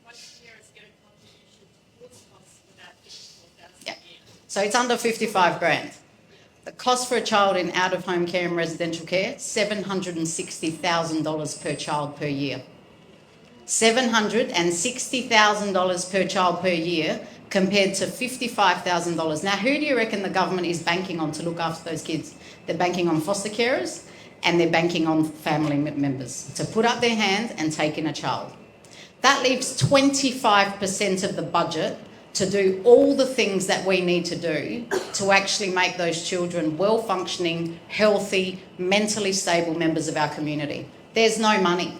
Most carers get a contribution towards costs about $54,000 Yeah. a year. So it's under 55 grand. The cost for a child in out-of-home care and residential care, $760,000 per child per year. $760,000 per child per year compared to $55,000. Now, who do you reckon the government is banking on to look after those kids? They're banking on foster carers and they're banking on family members to put up their hand and take in a child. That leaves 25% of the budget to do all the things that we need to do to actually make those children well-functioning, healthy, mentally stable members of our community. There's no money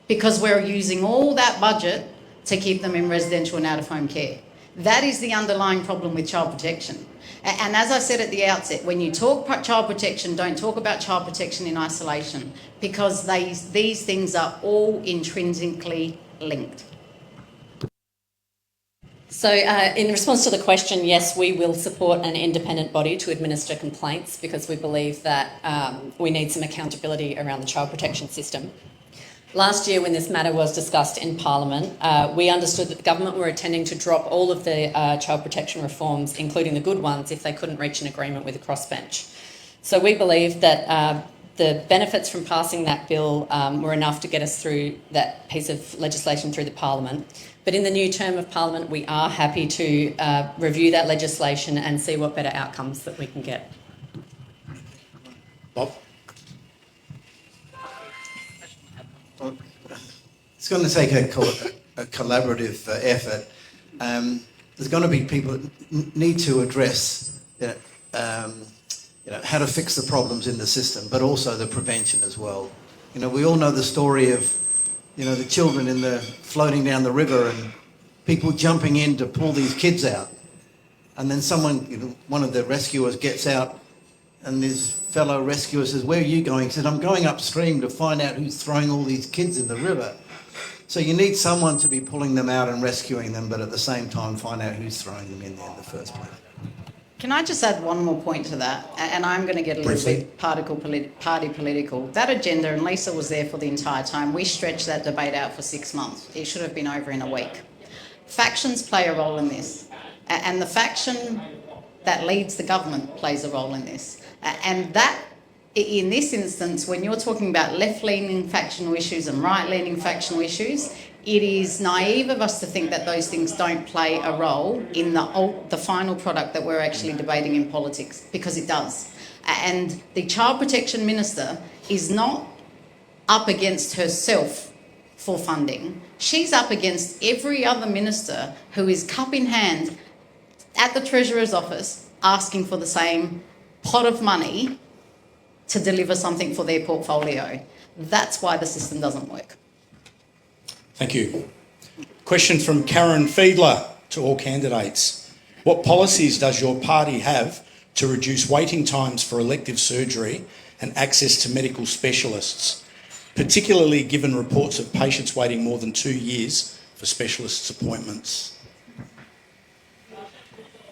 because we're using all that budget to keep them in residential and out-of-home care. That is the underlying problem with child protection. And as I said at the outset, when you talk child protection, don't talk about child protection in isolation because these things are all intrinsically linked. So in response to the question, yes, we will support an independent body to administer complaints because we believe that we need some accountability around the child protection system. Last year, when this matter was discussed in Parliament, we understood that the government were intending to drop all of the child protection reforms, including the good ones, if they couldn't reach an agreement with the crossbench. So we believe that the benefits from passing that bill were enough to get us through that piece of legislation through the Parliament. But in the new term of Parliament, we are happy to review that legislation and see what better outcomes that we can get. Bob? It's going to take a collaborative effort. There's going to be people that need to address how to fix the problems in the system, but also the prevention as well. We all know the story of, the children floating down the river and people jumping in to pull these kids out. And then someone, one of the rescuers gets out and this fellow rescuer says, "Where are you going?" He said, "I'm going upstream to find out who's throwing all these kids in the river." So you need someone to be pulling them out and rescuing them, but at the same time find out who's throwing them in there in the first place. Can I just add one more point to that? And I'm going to get a little bit party political. That agenda, and Lisa was there for the entire time, we stretched that debate out for 6 months. It should have been over in a week. Factions play a role in this. And the faction that leads the government plays a role in this. And that, in this instance, when you're talking about left-leaning factional issues and right-leaning factional issues, it is naive of us to think that those things don't play a role in the final product that we're actually debating in politics, because it does. And the Child Protection Minister is not up against herself for funding. She's up against every other minister who is cup in hand at the Treasurer's office asking for the same pot of money to deliver something for their portfolio. That's why the system doesn't work. Thank you. Question from Karen Fiedler to all candidates. What policies does your party have to reduce waiting times for elective surgery and access to medical specialists, particularly given reports of patients waiting more than 2 years for specialists' appointments?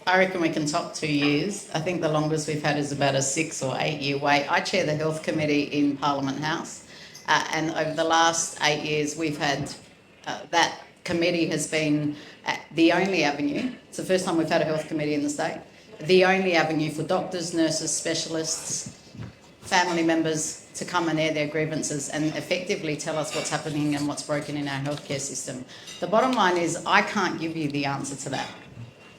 I reckon we can top 2 years. I think the longest we've had is about a 6 or 8 year wait. I chair the Health Committee in Parliament House, and over the last 8 years we've had that committee has been the only avenue. It's the first time we've had a health committee in the state. The only avenue for doctors, nurses, specialists, family members to come and air their grievances and effectively tell us what's happening and what's broken in our healthcare system. The bottom line is I can't give you the answer to that.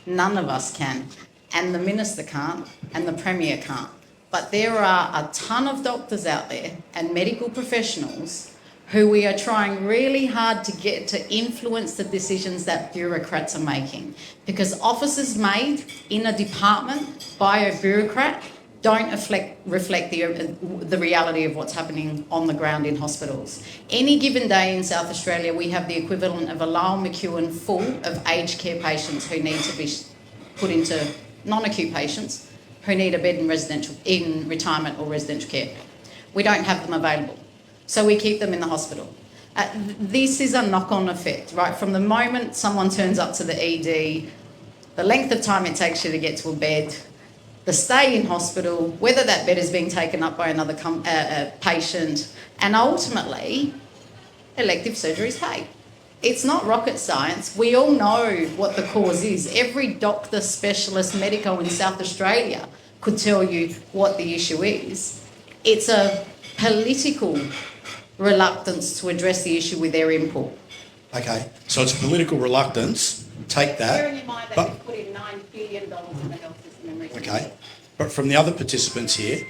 None of us can. And the Minister can't, and the Premier can't. But there are a ton of doctors out there and medical professionals who we are trying really hard to get to influence the decisions that bureaucrats are making. Because offices made in a department by a bureaucrat don't reflect the reality of what's happening on the ground in hospitals. Any given day in South Australia, we have the equivalent of a Lyle McEwen full of aged care patients who need to be put into non-acute patients who need a bed in retirement or residential care. We don't have them available, so we keep them in the hospital. This is a knock-on effect, right? From the moment someone turns up to the ED, the length of time it takes you to get to a bed, the stay in hospital, whether that bed is being taken up by another patient, and ultimately, elective surgeries pay. It's not rocket science. We all know what the cause is. Every doctor, specialist, medico in South Australia could tell you what the issue is. It's a political reluctance to address the issue with their input. Okay, so it's a political reluctance. Take that. Bearing in mind that we've put in $9 billion in the health system in recent years. Okay, but from the other participants here,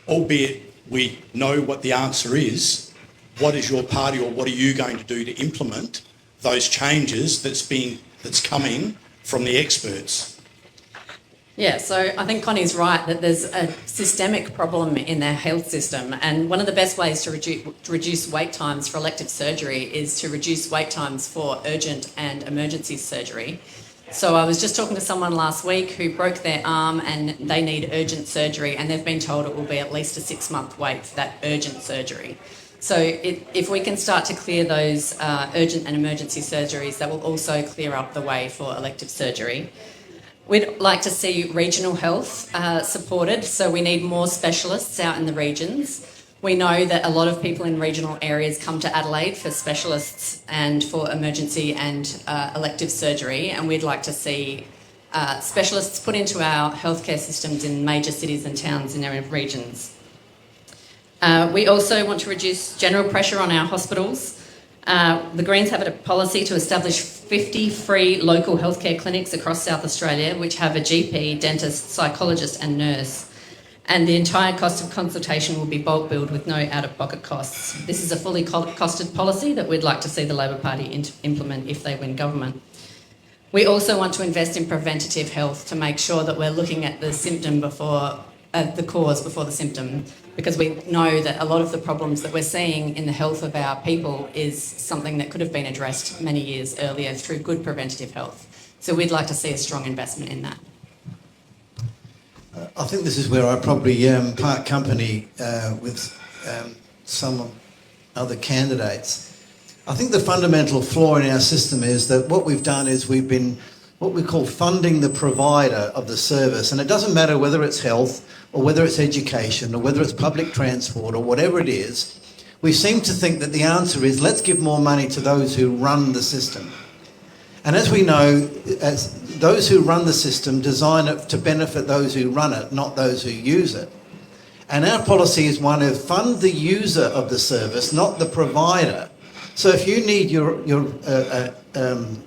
albeit we know what the answer is, what is your party or what are you going to do to implement those changes that's coming from the experts? Yeah, so I think Connie's right that there's a systemic problem in our health system, and one of the best ways to reduce wait times for elective surgery is to reduce wait times for urgent and emergency surgery. So I was just talking to someone last week who broke their arm and they need urgent surgery, and they've been told it will be at least a 6-month wait for that urgent surgery. So if we can start to clear those urgent and emergency surgeries, that will also clear up the way for elective surgery. We'd like to see regional health supported, so we need more specialists out in the regions. We know that a lot of people in regional areas come to Adelaide for specialists and for emergency and elective surgery, and we'd like to see specialists put into our healthcare systems in major cities and towns in our regions. We also want to reduce general pressure on our hospitals. The Greens have a policy to establish 50 free local healthcare clinics across South Australia, which have a GP, dentist, psychologist and nurse. And the entire cost of consultation will be bulk billed with no out-of-pocket costs. This is a fully costed policy that we'd like to see the Labor Party implement if they win government. We also want to invest in preventative health to make sure that we're looking at the symptom before the cause before the symptom, because we know that a lot of the problems that we're seeing in the health of our people is something that could have been addressed many years earlier through good preventative health. So we'd like to see a strong investment in that. I think this is where I probably part company with some other candidates. I think the fundamental flaw in our system is that what we've done is we've been what we call funding the provider of the service, and it doesn't matter whether it's health or whether it's education or whether it's public transport or whatever it is. We seem to think that the answer is let's give more money to those who run the system. And as we know, as those who run the system design it to benefit those who run it, not those who use it. And our policy is one of fund the user of the service, not the provider. So if you need your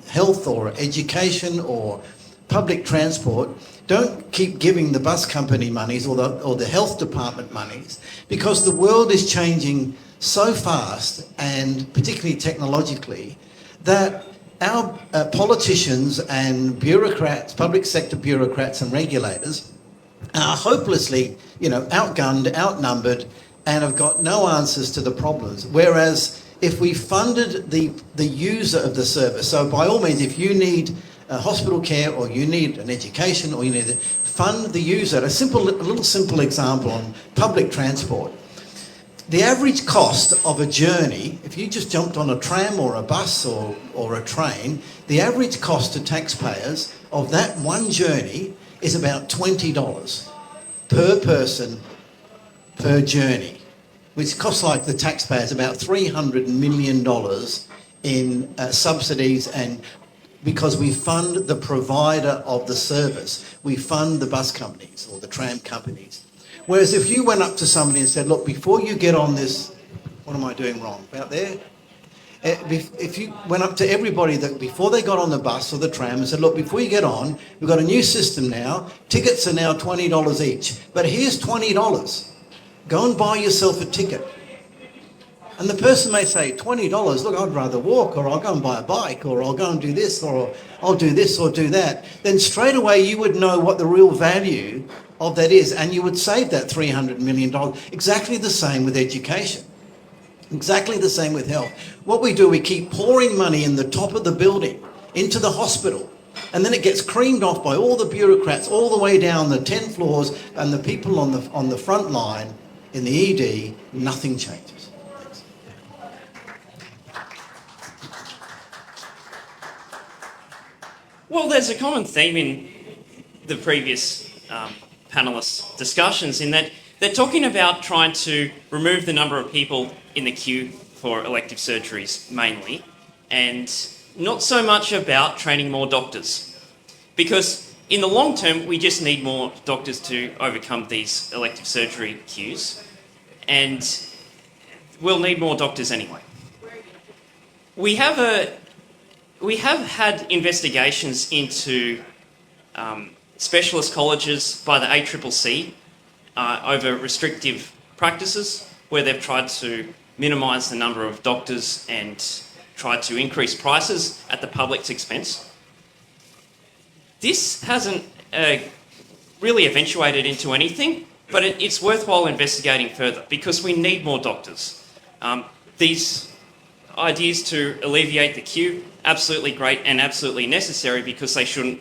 health or education or public transport, don't keep giving the bus company monies or the health department monies, because the world is changing so fast, and particularly technologically, that our politicians and bureaucrats, public sector bureaucrats and regulators are hopelessly, outgunned, outnumbered, and have got no answers to the problems. Whereas if we funded the user of the service, so by all means, if you need hospital care or you need an education or you need fund the user. A little simple example on public transport. The average cost of a journey, if you just jumped on a tram or a bus or a train, the average cost to taxpayers of that one journey is about $20 per person per journey, which costs like the taxpayers about $300 million in subsidies, and because we fund the provider of the service, we fund the bus companies or the tram companies. Whereas if you went up to somebody and said, look, before you get on this, what am I doing wrong? About there? If you went up to everybody that before they got on the bus or the tram and said, look, before you get on, we've got a new system now. Tickets are now $20 each. But here's $20. Go and buy yourself a ticket. And the person may say, $20, look, I'd rather walk, or I'll go and buy a bike, or I'll go and do this, or I'll do this or do that. Then straight away you would know what the real value of that is, and you would save that $300 million. Exactly the same with education. Exactly the same with health. What we do, we keep pouring money in the top of the building into the hospital, and then it gets creamed off by all the bureaucrats all the way down the 10 floors, and the people on the front line in the ED, nothing changes. Well, there's a common theme in the previous panellists' discussions in that they're talking about trying to remove the number of people in the queue for elective surgeries mainly, and not so much about training more doctors. Because in the long term, we just need more doctors to overcome these elective surgery queues, and we'll need more doctors anyway. We have had investigations into specialist colleges by the ACCC over restrictive practices, where they've tried to minimise the number of doctors and tried to increase prices at the public's expense. This hasn't really eventuated into anything, but it's worthwhile investigating further because we need more doctors. These ideas to alleviate the queue, absolutely great and absolutely necessary, because they shouldn't,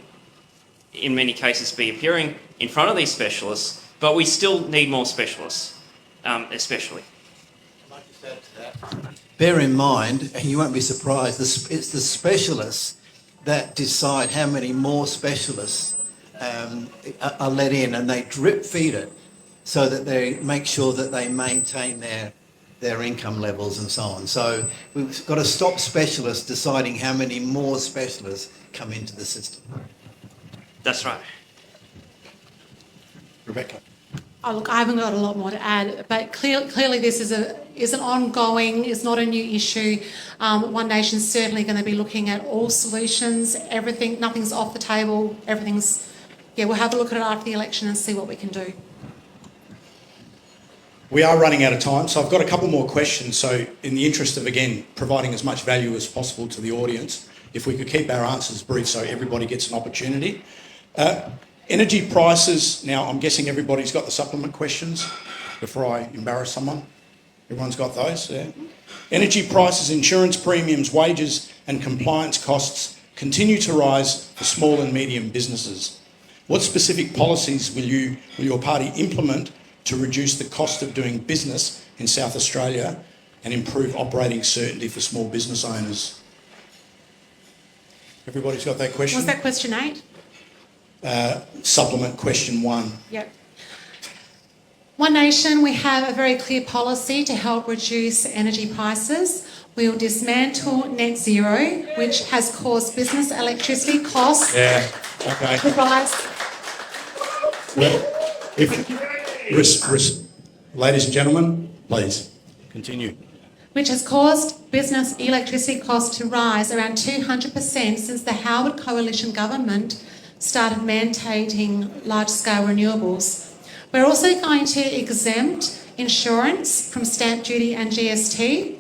in many cases, be appearing in front of these specialists, but we still need more specialists, especially. Bear in mind, and you won't be surprised, it's the specialists that decide how many more specialists are let in, and they drip feed it so that they make sure that they maintain their income levels and so on. So we've got to stop specialists deciding how many more specialists come into the system. That's right. Rebecca. Oh, look, I haven't got a lot more to add, but clearly this is an ongoing, it's not a new issue. One Nation's certainly going to be looking at all solutions, everything, nothing's off the table, we'll have a look at it after the election and see what we can do. We are running out of time, so I've got a couple more questions. So in the interest of, again, providing as much value as possible to the audience, if we could keep our answers brief so everybody gets an opportunity. Energy prices, now I'm guessing everybody's got the supplement questions before I embarrass someone. Everyone's got those, yeah? Energy prices, insurance premiums, wages and compliance costs continue to rise for small and medium businesses. What specific policies will your party implement to reduce the cost of doing business in South Australia and improve operating certainty for small business owners? Everybody's got that question? Was that question 8? Supplement question 1. Yep. One Nation, we have a very clear policy to help reduce energy prices. We will dismantle net zero, which has caused business electricity costs to rise. Ladies and gentlemen, please continue. Which has caused business electricity costs to rise around 200% since the Howard Coalition government started mandating large-scale renewables. We're also going to exempt insurance from stamp duty and GST.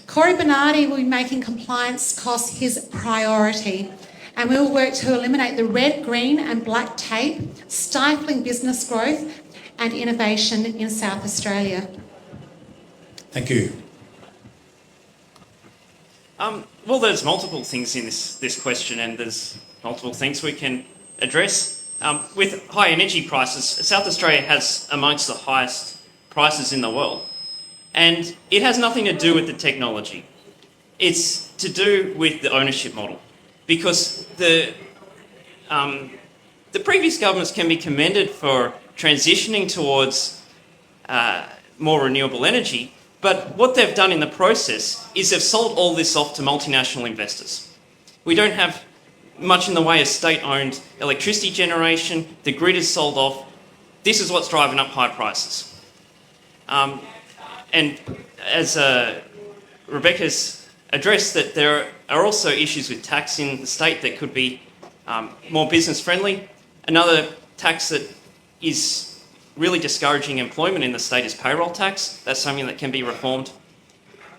Cory Bernardi will be making compliance costs his priority, and we will work to eliminate the red, green and black tape, stifling business growth and innovation in South Australia. Thank you. Well, there's multiple things in this question, and there's multiple things we can address. With high energy prices, South Australia has amongst the highest prices in the world. And it has nothing to do with the technology. It's to do with the ownership model. Because the previous governments can be commended for transitioning towards more renewable energy, but what they've done in the process is they've sold all this off to multinational investors. We don't have much in the way of state-owned electricity generation. The grid is sold off. This is what's driving up high prices. And as Rebecca's addressed, that there are also issues with tax in the state that could be more business-friendly. Another tax that is really discouraging employment in the state is payroll tax. That's something that can be reformed.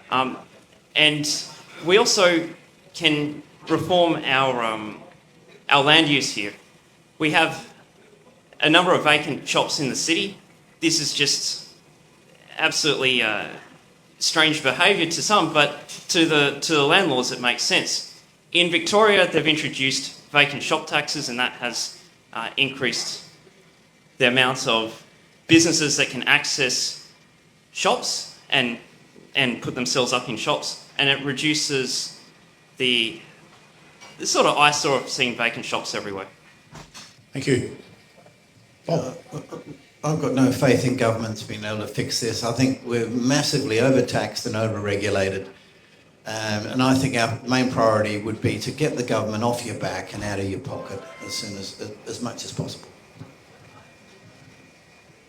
And we also can reform our land use here. We have a number of vacant shops in the city. This is just absolutely strange behaviour to some, but to the landlords it makes sense. In Victoria, they've introduced vacant shop taxes, and that has increased the amount of businesses that can access shops and put themselves up in shops, and it reduces the sort of eyesore of seeing vacant shops everywhere. Thank you. Bob. I've got no faith in governments being able to fix this. I think we're massively overtaxed and overregulated. And I think our main priority would be to get the government off your back and out of your pocket as much as possible.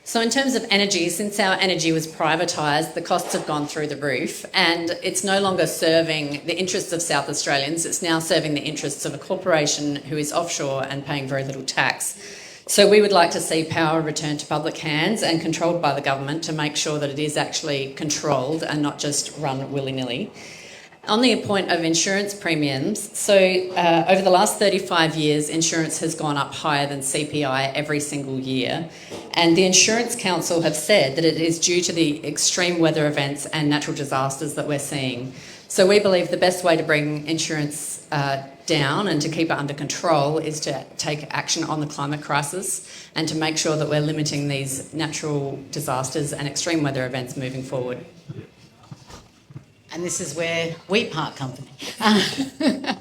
So in terms of energy, since our energy was privatised, the costs have gone through the roof, and it's no longer serving the interests of South Australians, it's now serving the interests of a corporation who is offshore and paying very little tax. So we would like to see power returned to public hands and controlled by the government to make sure that it is actually controlled and not just run willy-nilly. On the point of insurance premiums, so over the last 35 years, insurance has gone up higher than CPI every single year. And the Insurance Council have said that it is due to the extreme weather events and natural disasters that we're seeing. So we believe the best way to bring insurance down and to keep it under control is to take action on the climate crisis and to make sure that we're limiting these natural disasters and extreme weather events moving forward. and this is where we part company. I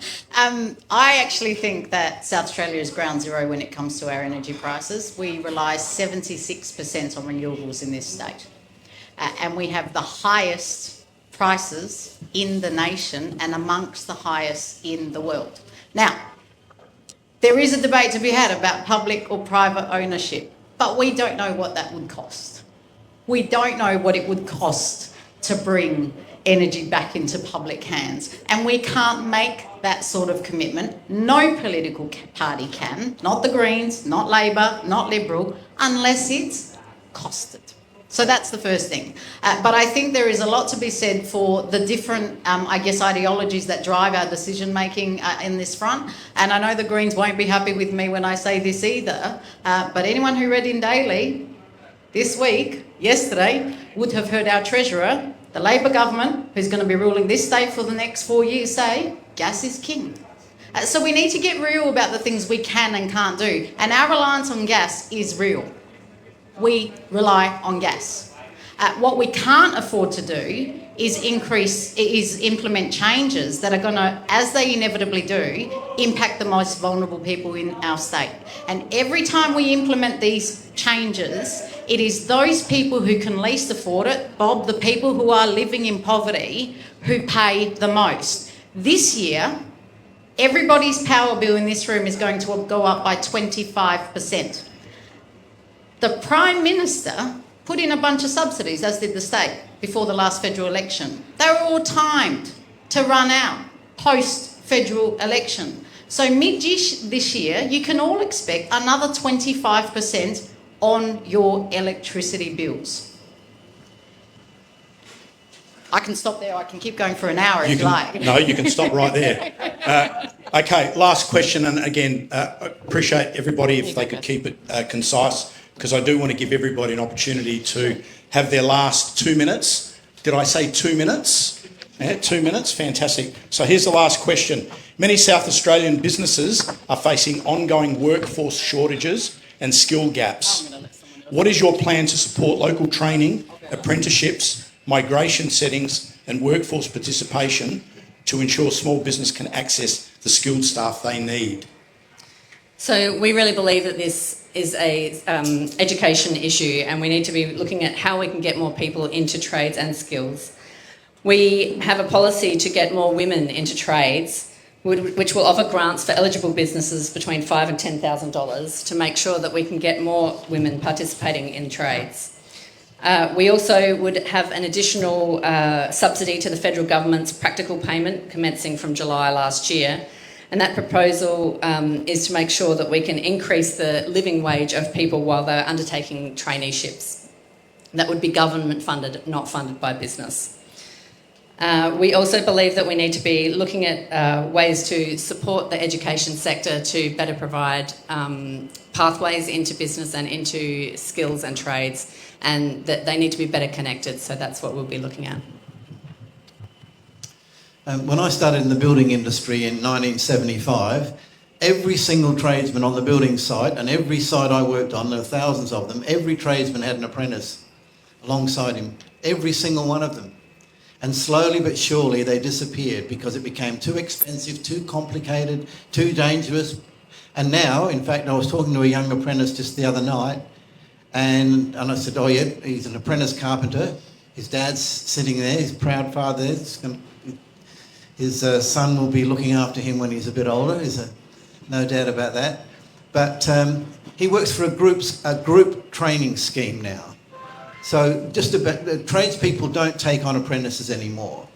actually think that South Australia is ground zero when it comes to our energy prices. We rely 76% on renewables in this state, and we have the highest prices in the nation and amongst the highest in the world. Now, there is a debate to be had about public or private ownership, but we don't know what that would cost. We don't know what it would cost to bring energy back into public hands, and we can't make that sort of commitment. No political party can, not the Greens, not Labor, not Liberal, unless it's costed. So that's the first thing. But I think there is a lot to be said for the different, ideologies that drive our decision-making in this front. And I know the Greens won't be happy with me when I say this either, but anyone who read in Daily this week, yesterday, would have heard our Treasurer, the Labor government, who's going to be ruling this state for the next 4 years, say, gas is king. So we need to get real about the things we can and can't do. And our reliance on gas is real. We rely on gas. What we can't afford to do is implement changes that are going to, as they inevitably do, impact the most vulnerable people in our state. And every time we implement these changes, it is those people who can least afford it, Bob, the people who are living in poverty, who pay the most. This year, everybody's power bill in this room is going to go up by 25%. The Prime Minister put in a bunch of subsidies, as did the state, before the last federal election. They were all timed to run out post-federal election. So mid this year, you can all expect another 25% on your electricity bills. I can stop there. I can keep going for an hour if you like. No, you can stop right there. Okay, last question. And again, appreciate everybody if they could keep it concise, because I do want to give everybody an opportunity to have their last 2 minutes. Did I say 2 minutes? Yeah, 2 minutes, fantastic. So here's the last question. Many South Australian businesses are facing ongoing workforce shortages and skill gaps. What is your plan to support local training, apprenticeships, migration settings and workforce participation to ensure small business can access the skilled staff they need? So we really believe that this is a education issue, and we need to be looking at how we can get more people into trades and skills. We have a policy to get more women into trades, which will offer grants for eligible businesses between $5,000 and $10,000 to make sure that we can get more women participating in trades. We also would have an additional subsidy to the federal government's practical payment commencing from July last year. And that proposal is to make sure that we can increase the living wage of people while they're undertaking traineeships. That would be government funded, not funded by business. We also believe that we need to be looking at ways to support the education sector to better provide pathways into business and into skills and trades, and that they need to be better connected. So that's what we'll be looking at. When I started in the building industry in 1975, every single tradesman on the building site, and every site I worked on, there were thousands of them, every tradesman had an apprentice alongside him, every single one of them. And slowly but surely they disappeared because it became too expensive, too complicated, too dangerous. And now, in fact, I was talking to a young apprentice just the other night, and I said, oh yeah, he's an apprentice carpenter. His dad's sitting there, his proud father there. His son will be looking after him when he's a bit older, there's no doubt about that. But he works for a group training scheme now. So just about, the tradespeople don't take on apprentices anymore.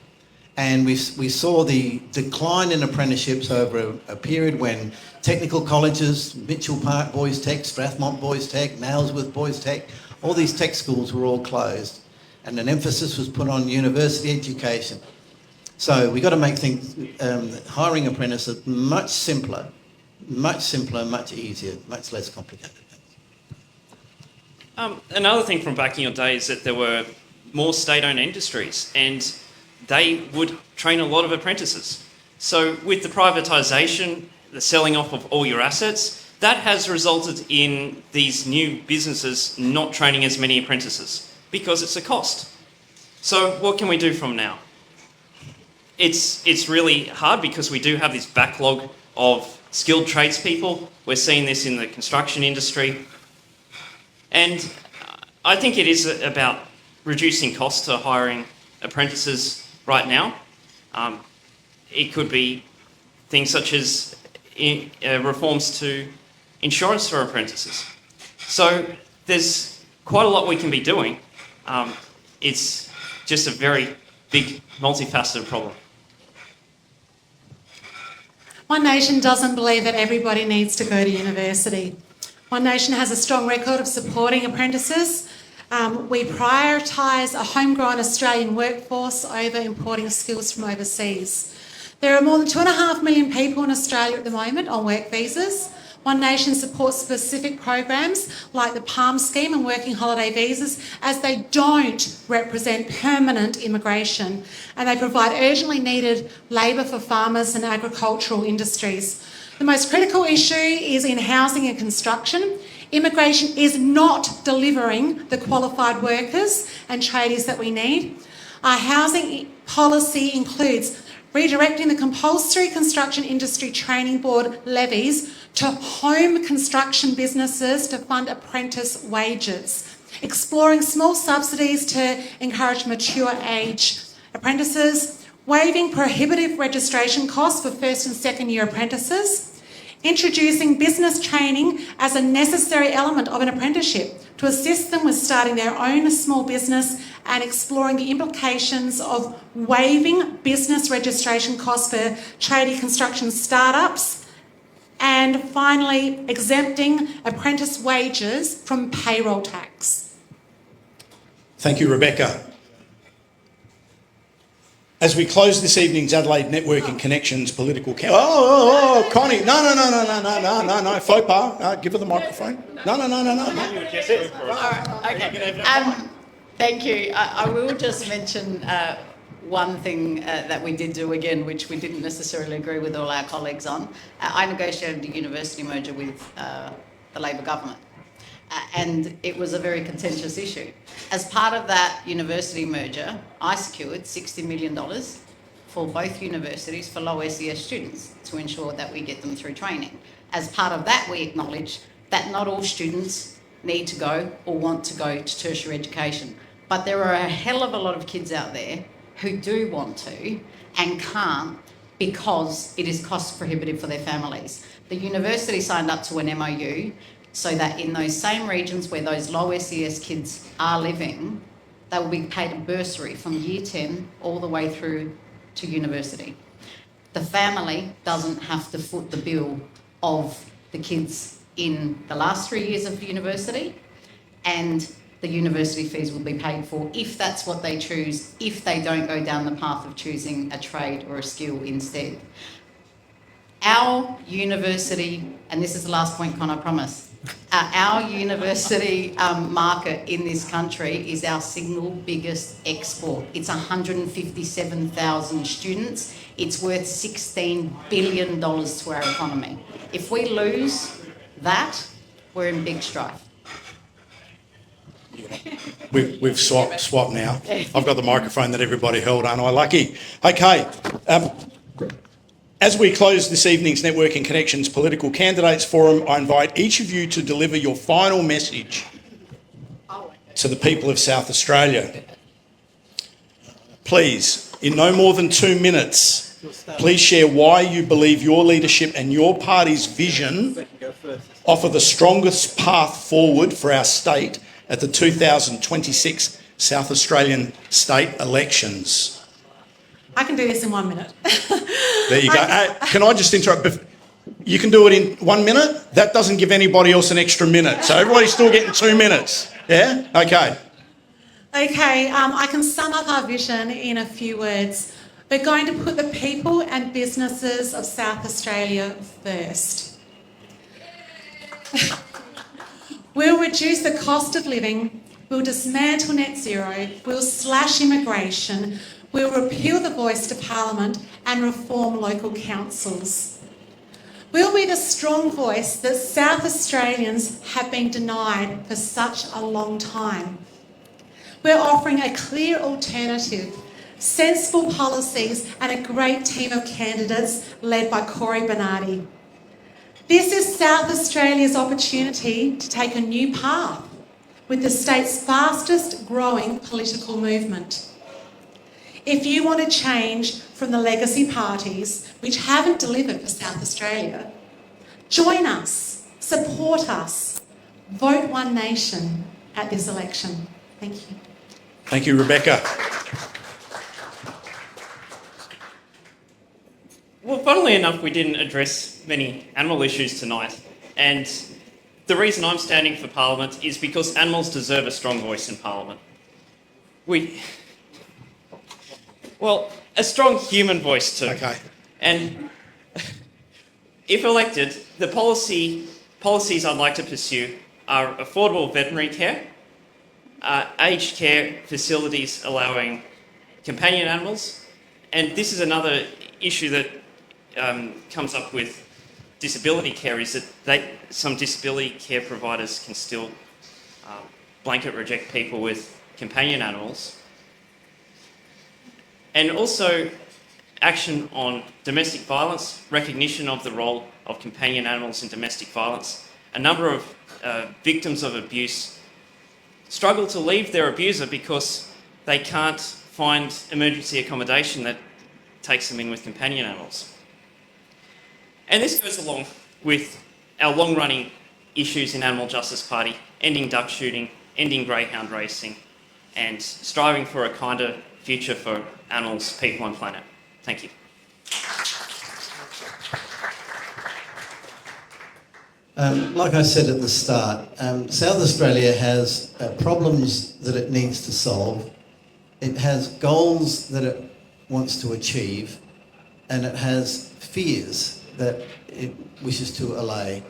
And we saw the decline in apprenticeships over a period when technical colleges, Mitchell Park Boys Tech, Strathmont Boys Tech, Nailsworth Boys Tech, all these tech schools were all closed. And an emphasis was put on university education. So we've got to make things, hiring apprentices much simpler, much easier, much less complicated. Another thing from back in your day is that there were more state-owned industries and they would train a lot of apprentices. So with the privatisation, the selling off of all your assets, that has resulted in these new businesses not training as many apprentices because it's a cost. So what can we do from now? it's really hard because we do have this backlog of skilled tradespeople. We're seeing this in the construction industry. And I think it is about reducing costs to hiring apprentices right now. It could be things such as reforms to insurance for apprentices. So there's quite a lot we can be doing. It's just a very big, multifaceted problem. One Nation doesn't believe that everybody needs to go to university. One Nation has a strong record of supporting apprentices. We prioritise a homegrown Australian workforce over importing skills from overseas. There are more than 2.5 million people in Australia at the moment on work visas. One Nation supports specific programs like the PALM scheme and working holiday visas, as they don't represent permanent immigration, and they provide urgently needed labour for farmers and agricultural industries. The most critical issue is in housing and construction. Immigration is not delivering the qualified workers and tradies that we need. Our housing policy includes redirecting the compulsory construction industry training board levies to home construction businesses to fund apprentice wages, exploring small subsidies to encourage mature age apprentices, waiving prohibitive registration costs for first and second year apprentices, introducing business training as a necessary element of an apprenticeship to assist them with starting their own small business, and exploring the implications of waiving business registration costs for tradie construction startups, and finally exempting apprentice wages from payroll tax. Thank you, Rebecca. As we close this evening's Adelaide Networking Connections political... Connie, no, faux pas. Give her the microphone. No. Thank you. I will just mention one thing that we did do again, which we didn't necessarily agree with all our colleagues on. I negotiated a university merger with the Labor government. And it was a very contentious issue. As part of that university merger, I secured $60 million for both universities for low SES students to ensure that we get them through training. As part of that, we acknowledge that not all students need to go or want to go to tertiary education. But there are a hell of a lot of kids out there who do want to and can't because it is cost prohibitive for their families. The university signed up to an MOU so that in those same regions where those low SES kids are living, they will be paid a bursary from year 10 all the way through to university. The family doesn't have to foot the bill of the kids in the last 3 years of university, and the university fees will be paid for if that's what they choose, if they don't go down the path of choosing a trade or a skill instead. Our university, and this is the last point, Con, I promise, our university market in this country is our single biggest export. It's 157,000 students. It's worth $16 billion to our economy. If we lose that, we're in big strife. We've swapped now. I've got the microphone that everybody held, aren't I lucky? Okay. As we close this evening's Networking Connections Political Candidates Forum, I invite each of you to deliver your final message to the people of South Australia. Please, in no more than 2 minutes, please share why you believe your leadership and your party's vision offer the strongest path forward for our state at the 2026 South Australian state elections. I can do this in 1 minute. There you go. Can I just interrupt? You can do it in 1 minute? That doesn't give anybody else an extra minute. So everybody's still getting 2 minutes. Yeah? Okay. Okay, I can sum up our vision in a few words. We're going to put the people and businesses of South Australia first. We'll reduce the cost of living, we'll dismantle net zero, we'll slash immigration, we'll repeal the voice to Parliament and reform local councils. We'll be the strong voice that South Australians have been denied for such a long time. We're offering a clear alternative sensible policies and a great team of candidates led by Corey Bernardi. This is South Australia's opportunity to take a new path with the state's fastest growing political movement. If you want to change from the legacy parties which haven't delivered for South Australia, join us, support us, vote One Nation at this election. Thank you. Thank you, Rebecca. Well, funnily enough, we didn't address many animal issues tonight, and the reason I'm standing for Parliament is because animals deserve a strong voice in Parliament. A strong human voice too. Okay. And if elected, the policies I'd like to pursue are affordable veterinary care, aged care facilities allowing companion animals, and this is another issue that comes up with disability care, is that some disability care providers can still blanket reject people with companion animals. And also action on domestic violence, recognition of the role of companion animals in domestic violence. A number of victims of abuse struggle to leave their abuser because they can't find emergency accommodation that takes them in with companion animals. And this goes along with our long-running issues in Animal Justice Party, ending duck shooting, ending greyhound racing, and striving for a kinder future for animals, people and planet. Thank you. Like I said at the start, South Australia has problems that it needs to solve. It has goals that it wants to achieve, and it has fears that it wishes to allay.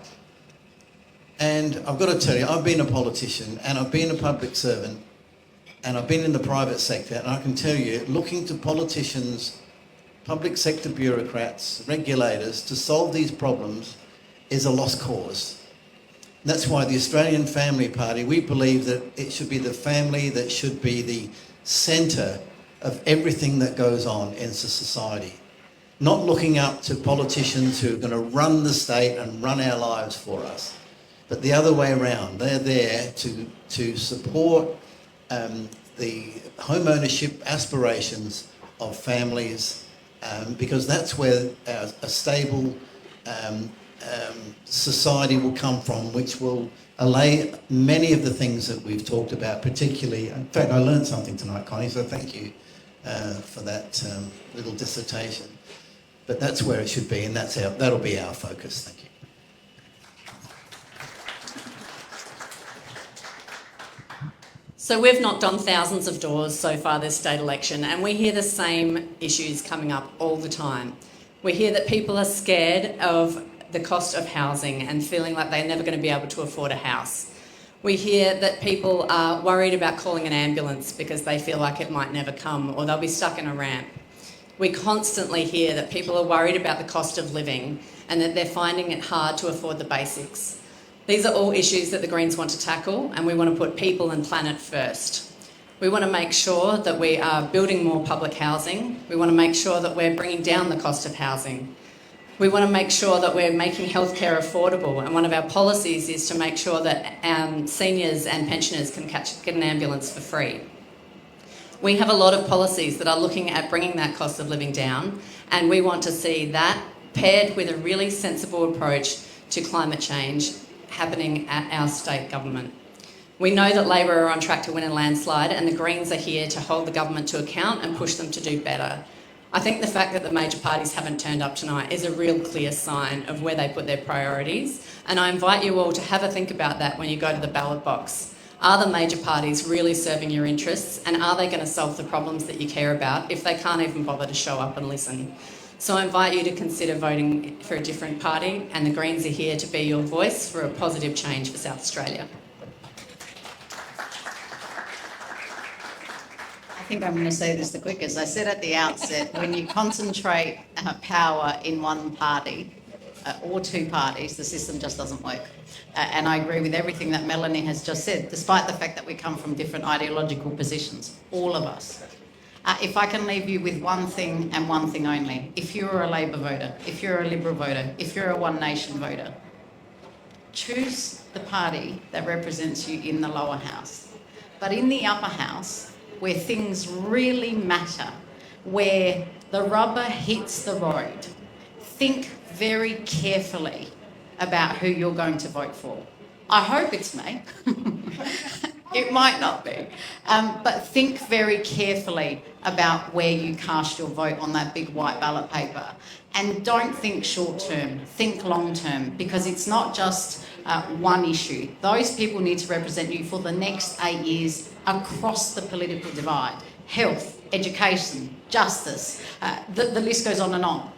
And I've got to tell you, I've been a politician and I've been a public servant and I've been in the private sector, and I can tell you, looking to politicians, public sector bureaucrats, regulators to solve these problems is a lost cause. That's why the Australian Family Party, we believe that it should be the family that should be the centre of everything that goes on in society. Not looking up to politicians who are going to run the state and run our lives for us, but the other way around. They're there to support the home ownership aspirations of families, because that's where a stable society will come from, which will allay many of the things that we've talked about, particularly. In fact, I learned something tonight, Connie, so thank you for that little dissertation. But that's where it should be, and that'll be our focus. Thank you. So we've knocked on thousands of doors so far this state election, and we hear the same issues coming up all the time. We hear that people are scared of the cost of housing and feeling like they're never going to be able to afford a house. We hear that people are worried about calling an ambulance because they feel like it might never come, or they'll be stuck in a ramp. We constantly hear that people are worried about the cost of living and that they're finding it hard to afford the basics. These are all issues that the Greens want to tackle, and we want to put people and planet first. We want to make sure that we are building more public housing. We want to make sure that we're bringing down the cost of housing. We want to make sure that we're making healthcare affordable, and one of our policies is to make sure that seniors and pensioners can get an ambulance for free. We have a lot of policies that are looking at bringing that cost of living down, and we want to see that paired with a really sensible approach to climate change happening at our state government. We know that Labor are on track to win a landslide, and the Greens are here to hold the government to account and push them to do better. I think the fact that the major parties haven't turned up tonight is a real clear sign of where they put their priorities, and I invite you all to have a think about that when you go to the ballot box. Are the major parties really serving your interests, and are they going to solve the problems that you care about if they can't even bother to show up and listen? So I invite you to consider voting for a different party, and the Greens are here to be your voice for a positive change for South Australia. I think I'm going to say this the quickest. I said at the outset, when you concentrate power in one party or two parties, the system just doesn't work. And I agree with everything that Melanie has just said, despite the fact that we come from different ideological positions, all of us. If I can leave you with one thing and one thing only, if you're a Labor voter, if you're a Liberal voter, if you're a One Nation voter, choose the party that represents you in the lower house. But in the upper house, where things really matter, where the rubber hits the road, think very carefully about who you're going to vote for. I hope it's me. It might not be. But think very carefully about where you cast your vote on that big white ballot paper. And don't think short term, think long term, because it's not just one issue. Those people need to represent you for the next 8 years across the political divide. Health, education, justice, the list goes on and on.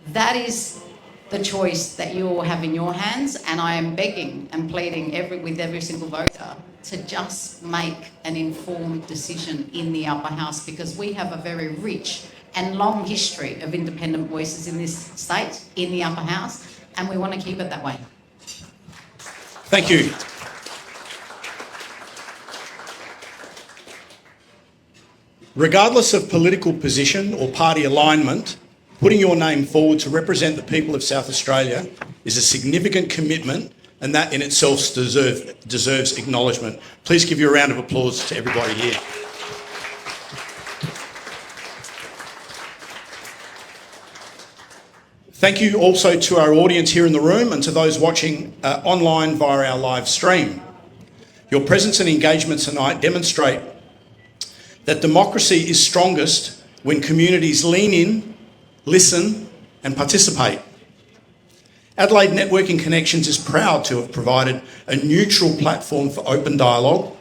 That is the choice that you all have in your hands, and I am begging and pleading with every single voter to just make an informed decision in the upper house, because we have a very rich and long history of independent voices in this state, in the upper house, and we want to keep it that way. Thank you. Regardless of political position or party alignment, putting your name forward to represent the people of South Australia is a significant commitment, and that in itself deserves acknowledgement. Please give you a round of applause to everybody here. Thank you also to our audience here in the room and to those watching online via our live stream. Your presence and engagement tonight demonstrate that democracy is strongest when communities lean in, listen and participate. Adelaide Networking Connections is proud to have provided a neutral platform for open dialogue.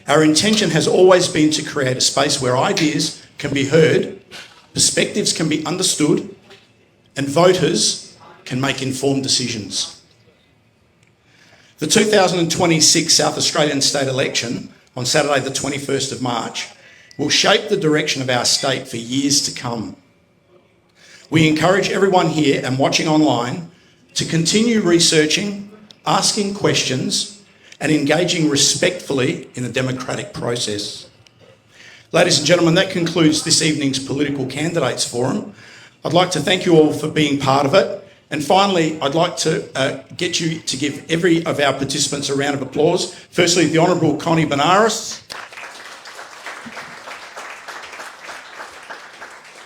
Our intention has always been to create a space where ideas can be heard, perspectives can be understood, and voters can make informed decisions. The 2026 South Australian state election on Saturday the 21st of March will shape the direction of our state for years to come. We encourage everyone here and watching online to continue researching, asking questions, and engaging respectfully in the democratic process. Ladies and gentlemen, that concludes this evening's Political Candidates Forum. I'd like to thank you all for being part of it. And finally, I'd like to get you to give every of our participants a round of applause. Firstly, the Honourable Connie Bonaros,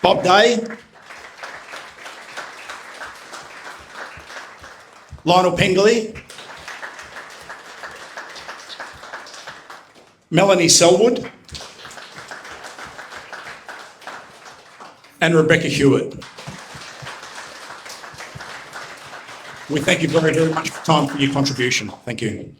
Bob Day, Lionel Pengilley, Melanie Selwood, and Rebecca Hewitt. We thank you very, very much for your time, for your contribution. Thank you.